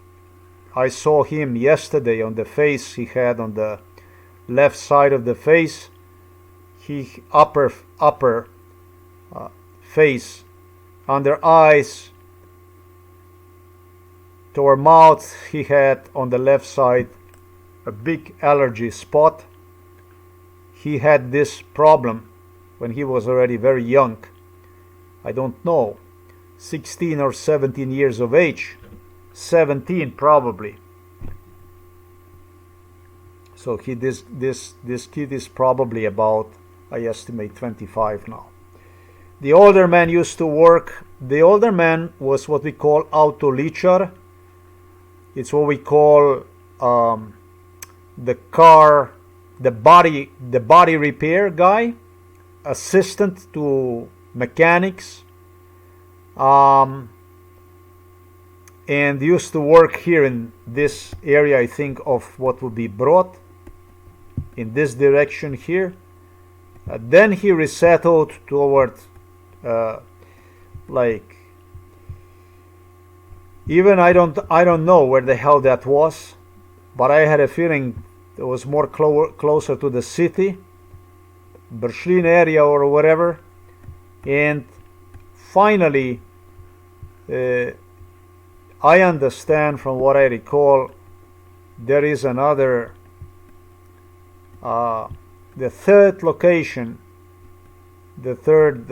I saw him yesterday on the face he had on the left side of the face. He upper face, under eyes, toward mouth, he had on the left side a big allergy spot. He had this problem when he was already very young. I don't know, 16 or 17 years of age. 17 probably. So this kid is probably about, I estimate, 25 now. The older man used to work. The older man was what we call autolichar. It's what we call the body repair guy, assistant to mechanics. And used to work here in this area, I think, of what would be Brod, in this direction here. Then he resettled toward like, even I don't know where the hell that was, but I had a feeling it was more closer to the city, Berlin area or whatever. And finally, I understand from what I recall, there is another, the third location, the third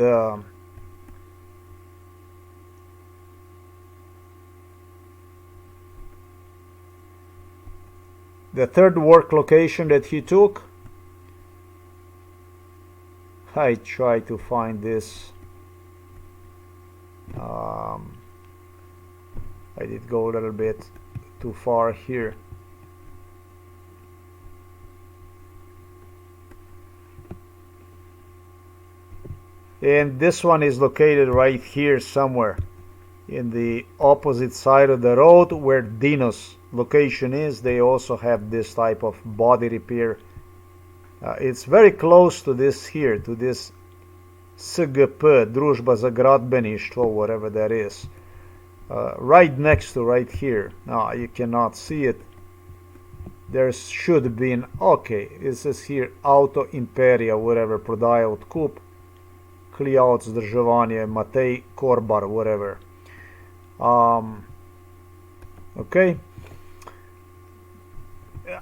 work location that he took. I try to find this. I did go a little bit too far here. And this one is located right here somewhere in the opposite side of the road where Dino's location is. They also have this type of body repair It's very close to this here, to this SGP, Družba za gradbeništvo, whatever that is. Right next to right here. Now you cannot see it. There should be an, okay, it says here Auto Imperija, whatever, prodaja odkup, Kliavc, vzdrževanje, Matej Korbar, whatever. Okay.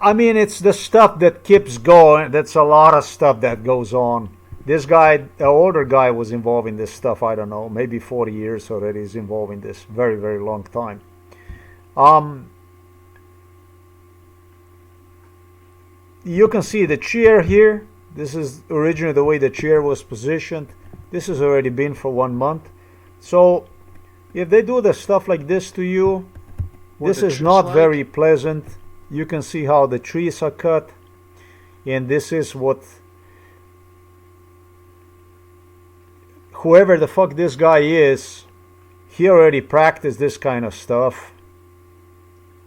I mean, it's the stuff that keeps going. That's a lot of stuff that goes on. This guy, the older guy, was involved in this stuff, I don't know, maybe 40 years already is involved in this. Very, very long time. You can see the chair here. This is originally the way the chair was positioned. This has already been for 1 month. So if they do the stuff like this to you, this is not very pleasant. You can see how the trees are cut, and this is what whoever the fuck this guy is, he already practiced this kind of stuff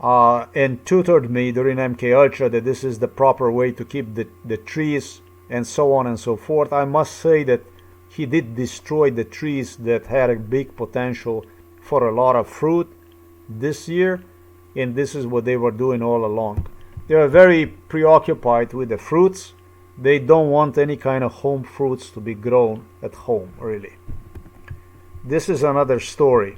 and tutored me during MK Ultra that this is the proper way to keep the trees and so on and so forth. I must say that he did destroy the trees that had a big potential for a lot of fruit this year, and this is what they were doing all along. They are very preoccupied with the fruits. They don't want any kind of home fruits to be grown at home, really. This is another story.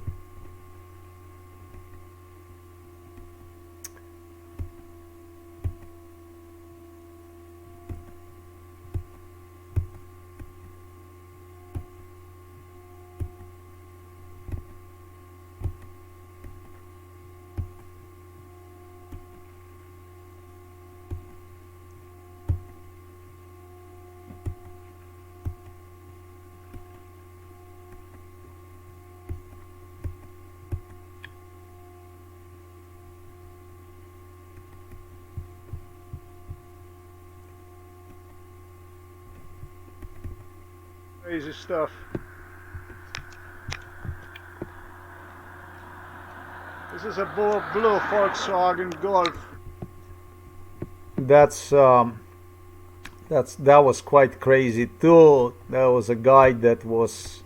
Crazy stuff. This is a blue Volkswagen Golf. That was quite crazy too. There was a guy that was,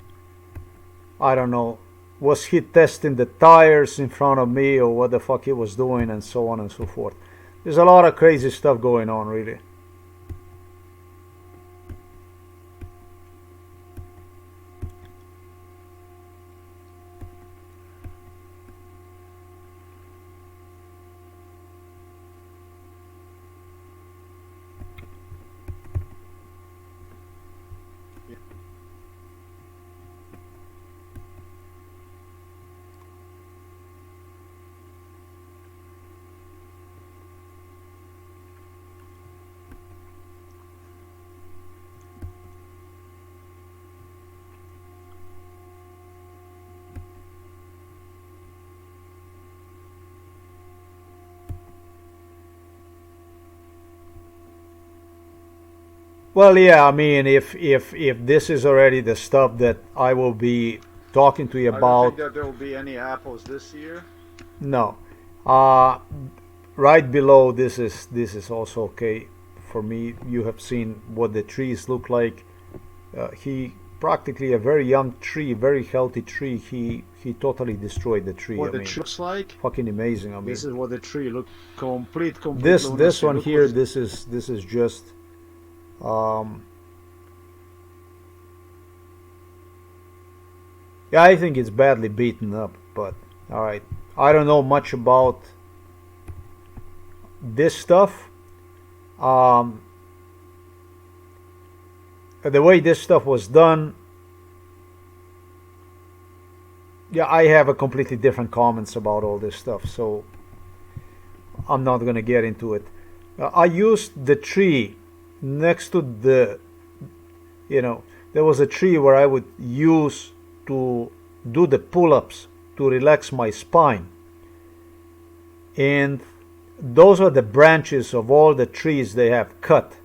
I don't know, was he testing the tires in front of me or what the fuck he was doing, and so on and so forth. There's a lot of crazy stuff going on, really. Well, yeah, I mean, if this is already the stuff that I will be talking to you I don't about, think that there will be any apples this year. no. Right below this is also okay for me. You have seen what the trees look like. He practically a very young tree, very healthy tree. He totally destroyed the tree. What I the mean, tree looks like. fucking amazing. I mean, This is what the tree looks complete. this lunacy. one Look here, what- this is just yeah, I think it's badly beaten up, but all right. I don't know much about this stuff. The way this stuff was done, yeah, I have a completely different comments about all this stuff, so I'm not gonna get into it. I used the tree next to the, there was a tree where I would use to do the pull-ups to relax my spine, and those are the branches of all the trees they have cut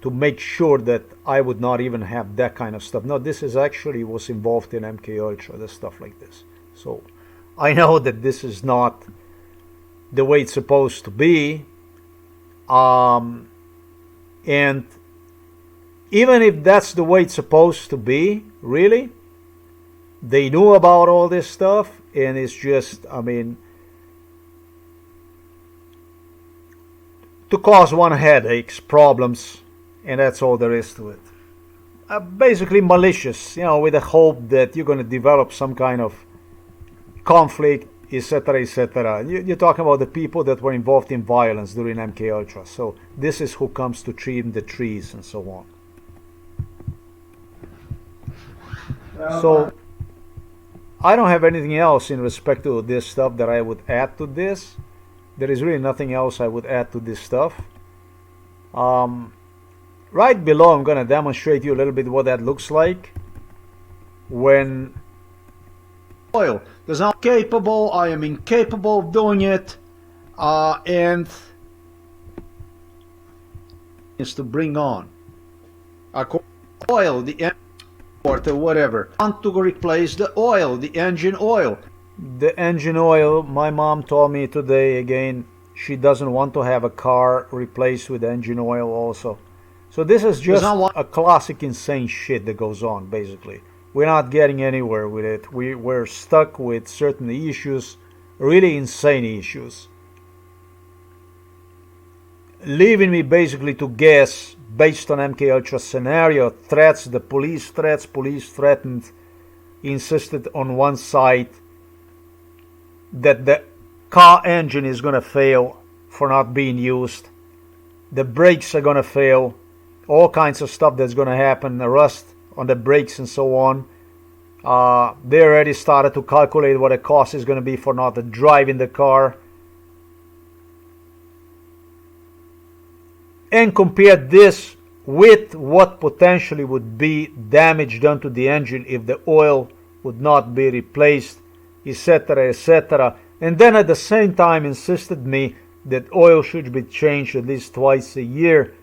to make sure that I would not even have that kind of stuff. No, this is actually was involved in MK Ultra, the stuff like this. So I know that this is not the way it's supposed to be. And even if that's the way it's supposed to be, really, they knew about all this stuff, and it's just, I mean, to cause one headaches, problems, and that's all there is to it. Basically malicious, with the hope that you're going to develop some kind of conflict, etc., etc. You're talking about the people that were involved in violence during MK Ultra. So this is who comes to trim the trees and so on. So I don't have anything else in respect to this stuff that I would add to this. There is really nothing else I would add to this stuff. Right below, I'm going to demonstrate you a little bit what that looks like when oil, because I'm capable, I am incapable of doing it, and is to bring on oil, the engine or whatever. I want to replace the oil, the engine oil. The engine oil, my mom told me today again, she doesn't want to have a car replaced with engine oil also. So this is just a classic insane shit that goes on, basically. We're not getting anywhere with it. We're stuck with certain issues, really insane issues. Leaving me basically to guess, based on MK Ultra scenario, threats, the police threatened, insisted on one side that the car engine is going to fail for not being used. The brakes are going to fail. All kinds of stuff that's going to happen, rust on the brakes and so on. They already started to calculate what the cost is going to be for not driving the car. And compare this with what potentially would be damage done to the engine if the oil would not be replaced, etc., etc. And then at the same time insisted me that oil should be changed at least twice a year,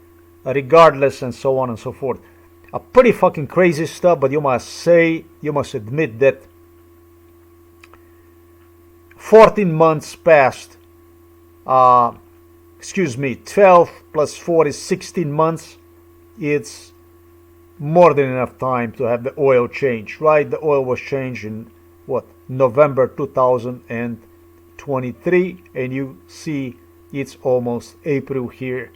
regardless, and so on and so forth. A pretty fucking crazy stuff, but you must admit that 14 months passed. 12 plus 4 is 16 months. It's more than enough time to have the oil changed, right? The oil was changed in November 2023, and you see it's almost April here.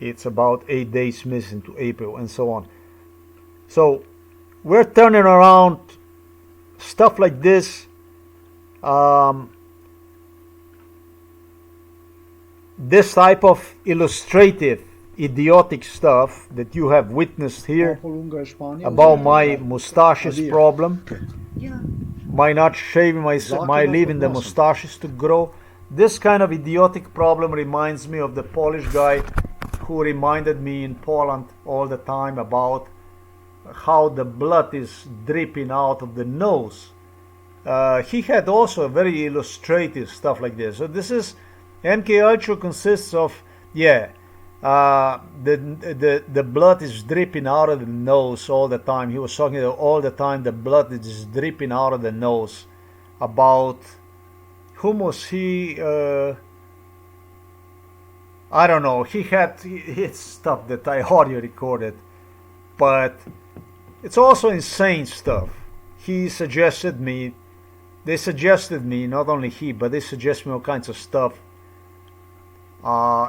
It's about 8 days missing to April and so on. So we're turning around stuff like this. This type of illustrative, idiotic stuff that you have witnessed here about my mustaches problem, my not shaving my leaving the mustaches to grow. This kind of idiotic problem reminds me of the Polish guy who reminded me in Poland all the time about how the blood is dripping out of the nose. He had also a very illustrative stuff like this. So this is MK Ultra consists of the blood is dripping out of the nose all the time. He was talking about all the time the blood is dripping out of the nose. About whom was he? I don't know. He had his stuff that I audio recorded, but it's also insane stuff. They suggested me, not only he, but they suggested me all kinds of stuff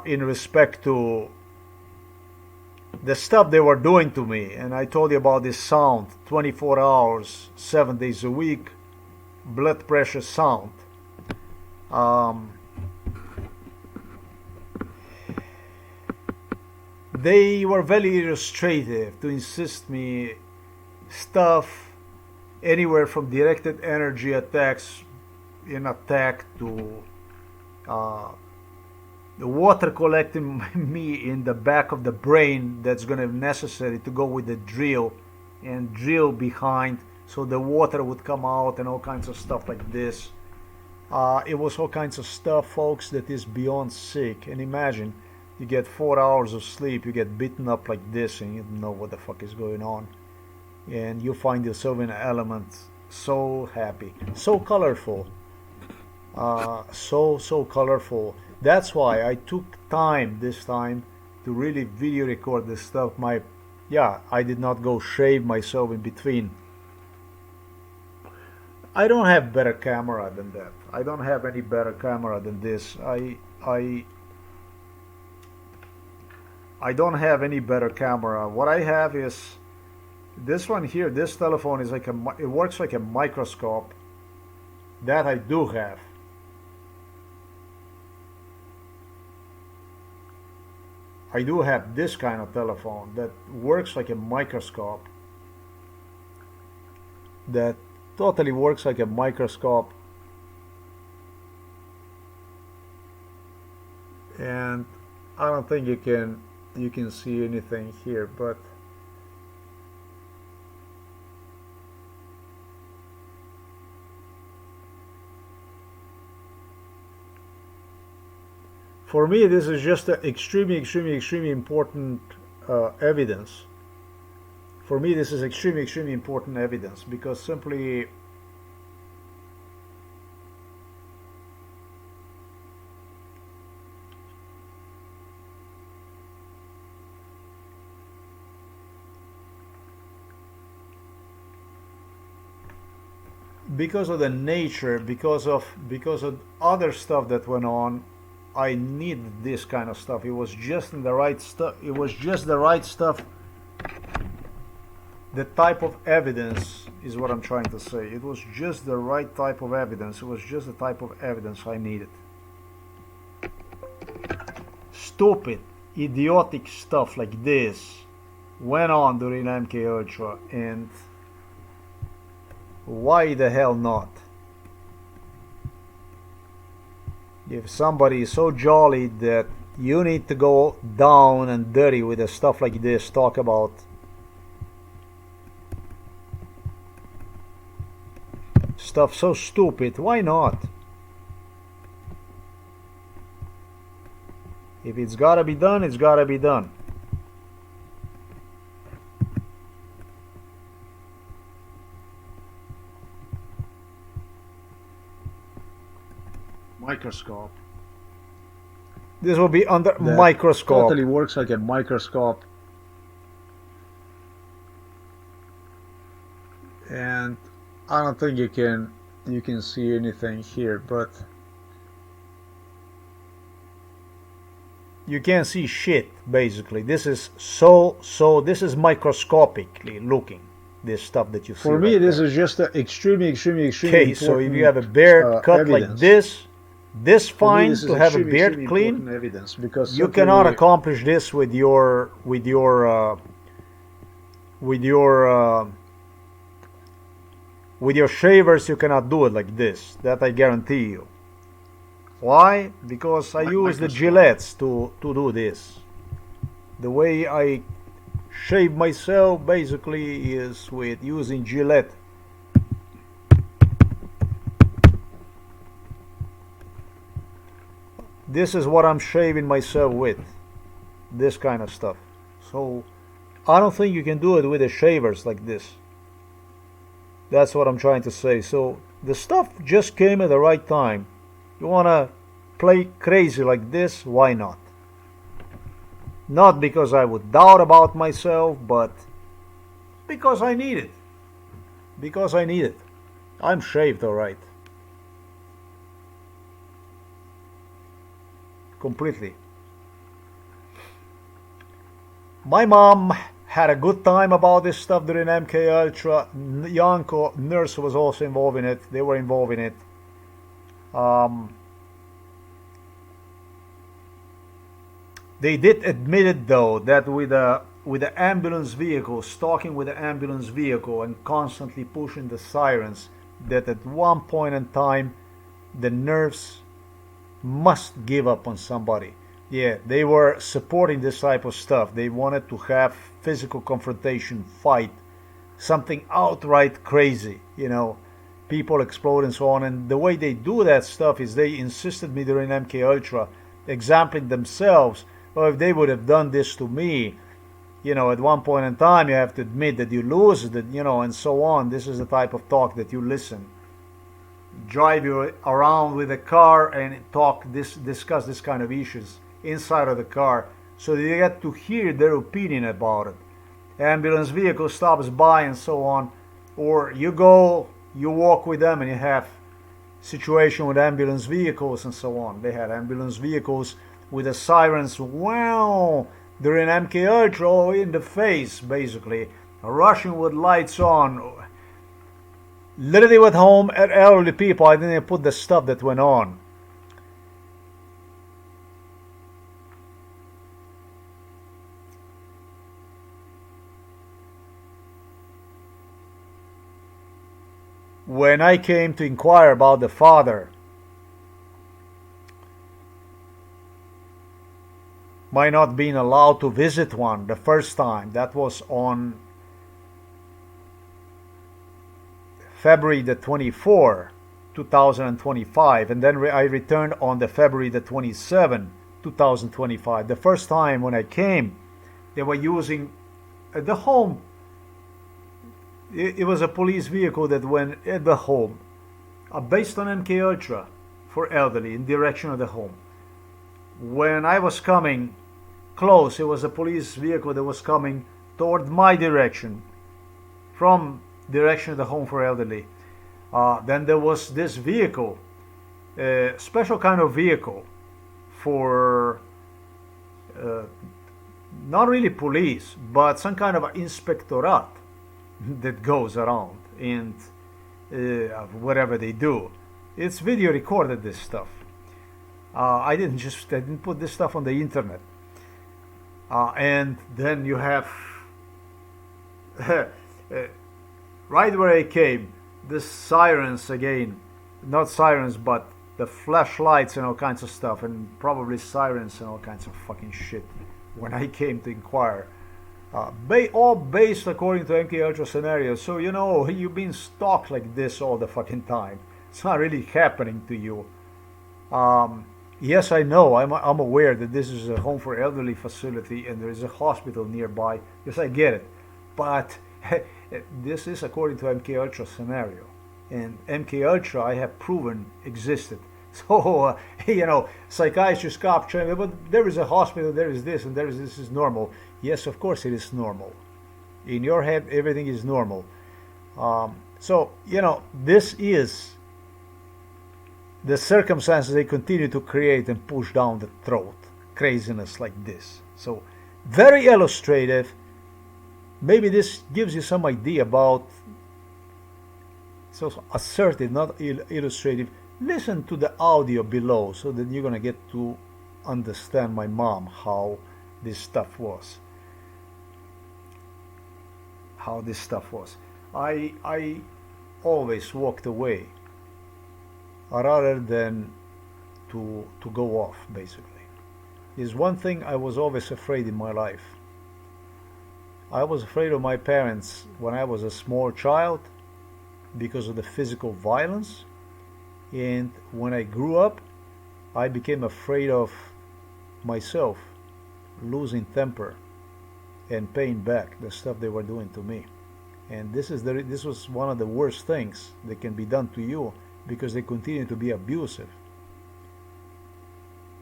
in respect to the stuff they were doing to me. And I told you about this sound, 24 hours, 7 days a week, blood pressure sound. They were very illustrative to insist me stuff anywhere from directed energy attacks in attack to the water collecting me in the back of the brain that's going to be necessary to go with the drill and drill behind so the water would come out and all kinds of stuff like this. It was all kinds of stuff, folks, that is beyond sick. And imagine, you get 4 hours of sleep, you get beaten up like this, and you don't know what the fuck is going on. And you find yourself in an element so happy, so colorful, so colorful. That's why I took time this time to to really video record this stuff, yeah, I did not go shave myself in between. I don't have better camera than that. I don't have any better camera than this. I don't have any better camera. What I have is this one here. This telephone is like it works like a microscope. That I do have. I do have this kind of telephone that works like a microscope. That totally works like a microscope. And I don't think you can see anything here, but for me this is just a extremely important evidence. For me this is extremely important evidence, because simply because of the nature, because of other stuff that went on, I needed this kind of stuff. It was just in the right stuff. It was just the right stuff. The type of evidence is what I'm trying to say. It was just the right type of evidence. It was just the type of evidence I needed. Stupid, idiotic stuff like this went on during MK Ultra, and why the hell not? If somebody is so jolly that you need to go down and dirty with the stuff like this, talk about stuff so stupid, why not? If it's gotta be done, it's gotta be done. Microscope. This will be under That microscope. totally works like a microscope. And I don't think you can see anything here, but you can't see shit basically. This is this is microscopically looking, this stuff that you see. For me, right this there. is just an extremely Okay, so if you have a important, beard cut like evidence. this For me, fine this is to have a extremely beard clean, important evidence, because you simply cannot accomplish this with your shavers. You cannot do it like this. That I guarantee you. Why? Because I use the microscope. Gillettes to do this. The way I shave myself basically is with using Gillette. This is what I'm shaving myself with. This kind of stuff. So I don't think you can do it with the shavers like this. That's what I'm trying to say. So the stuff just came at the right time. You wanna play crazy like this? Why not? Not because I would doubt about myself, but because I need it. Because I need it. I'm shaved, alright. Completely. My mom had a good time about this stuff during MK Ultra. Yanko, nurse, was also involved in it. They were involved in it. They did admit it though, that with the ambulance vehicle, stalking with the ambulance vehicle and constantly pushing the sirens, that at one point in time the nerves must give up on somebody. Yeah, they were supporting this type of stuff. They wanted to have physical confrontation, fight, something outright crazy, people explode and so on. And the way they do that stuff is they insisted me during MK Ultra, examining themselves. Well, if they would have done this to me, at one point in time, you have to admit that you lose it, and so on. This is the type of talk that you listen. Drive you around with a car and discuss this kind of issues inside of the car. so you get to hear their opinion about it. Ambulance vehicle stops by and so on, or you go, you walk with them and you have situation with ambulance vehicles and so on. They had ambulance vehicles with the sirens, wow, during MK Ultra, in the face, basically, rushing with lights on. Literally at home at elderly people, I didn't put the stuff that went on. When I came to inquire about the father, my not being allowed to visit one the first time, that was on February the 24th, 2025, and then I returned on the February the 27th, 2025. The first time when I came, they were using the home. It was a police vehicle that went at the home, based on MK Ultra, for elderly in direction of the home. When I was coming close, it was a police vehicle that was coming toward my direction, from direction of the home for elderly. Then there was this vehicle, a special kind of vehicle for not really police, but some kind of inspectorate that goes around and whatever they do. It's video recorded, this stuff. I didn't put this stuff on the internet. And then you have right where I came, the sirens again, not sirens, but the flashlights and all kinds of stuff, and probably sirens and all kinds of fucking shit when I came to inquire. All based according to MK Ultra scenarios. So you know, you've been stalked like this all the fucking time. It's not really happening to you. Yes, I know. I'm aware that this is a home for elderly facility and there is a hospital nearby. Yes, I get it. But this is according to MK Ultra scenario, and MK Ultra I have proven existed. So you know, psychiatrists, cops, but there is a hospital, there is this, and there is this is normal. Yes, of course it is normal. In your head, everything is normal. So you know, this is the circumstances they continue to create and push down the throat. Craziness like this. So very illustrative. Maybe this gives you some idea about, so assertive, not illustrative. Listen to the audio below so that you're gonna get to understand my mom, how this stuff was. How this stuff was. I always walked away rather than to go off, basically. Is one thing I was always afraid in my life. I was afraid of my parents when I was a small child because of the physical violence, and when I grew up I became afraid of myself losing temper and paying back the stuff they were doing to me. And this was one of the worst things that can be done to you, because they continue to be abusive.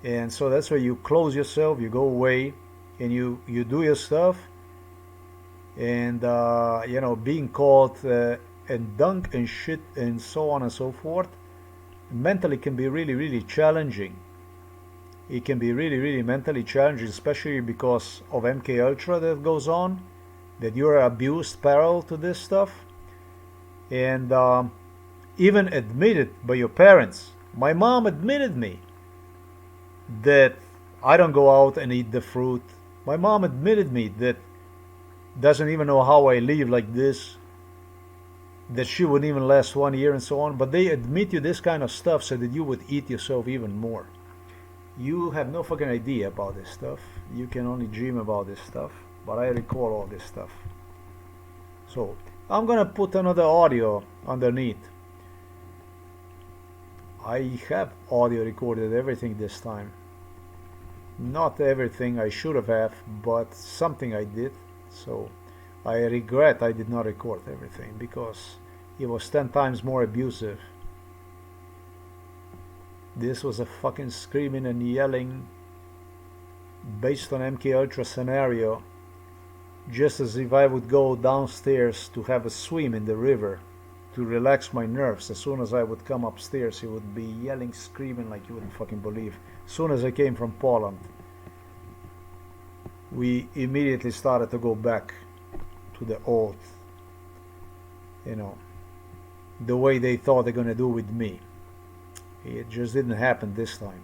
And so that's why you close yourself, you go away, and you do your stuff. And you know, being caught and dunk and shit and so on and so forth, mentally can be really, really challenging. It can be really, really mentally challenging, especially because of MK Ultra that goes on, that you're abused parallel to this stuff, and even admitted by your parents. My mom admitted me that I don't go out and eat the fruit. My mom admitted me that doesn't even know how I live like this, that she wouldn't even last 1 year and so on. But they admit you this kind of stuff so that you would eat yourself even more. You have no fucking idea about this stuff. You can only dream about this stuff, but I recall all this stuff. So I'm gonna put another audio underneath. I have audio recorded everything this time. Not everything I should have, but something I did. So I regret I did not record everything, because it was 10 times more abusive. This was a fucking screaming and yelling based on MK Ultra scenario, just as if I would go downstairs to have a swim in the river to relax my nerves. As soon as I would come upstairs, he would be yelling, screaming like you wouldn't fucking believe. As soon as I came from Poland, we immediately started to go back to the old, you know, the way they thought they're gonna do with me. It just didn't happen this time.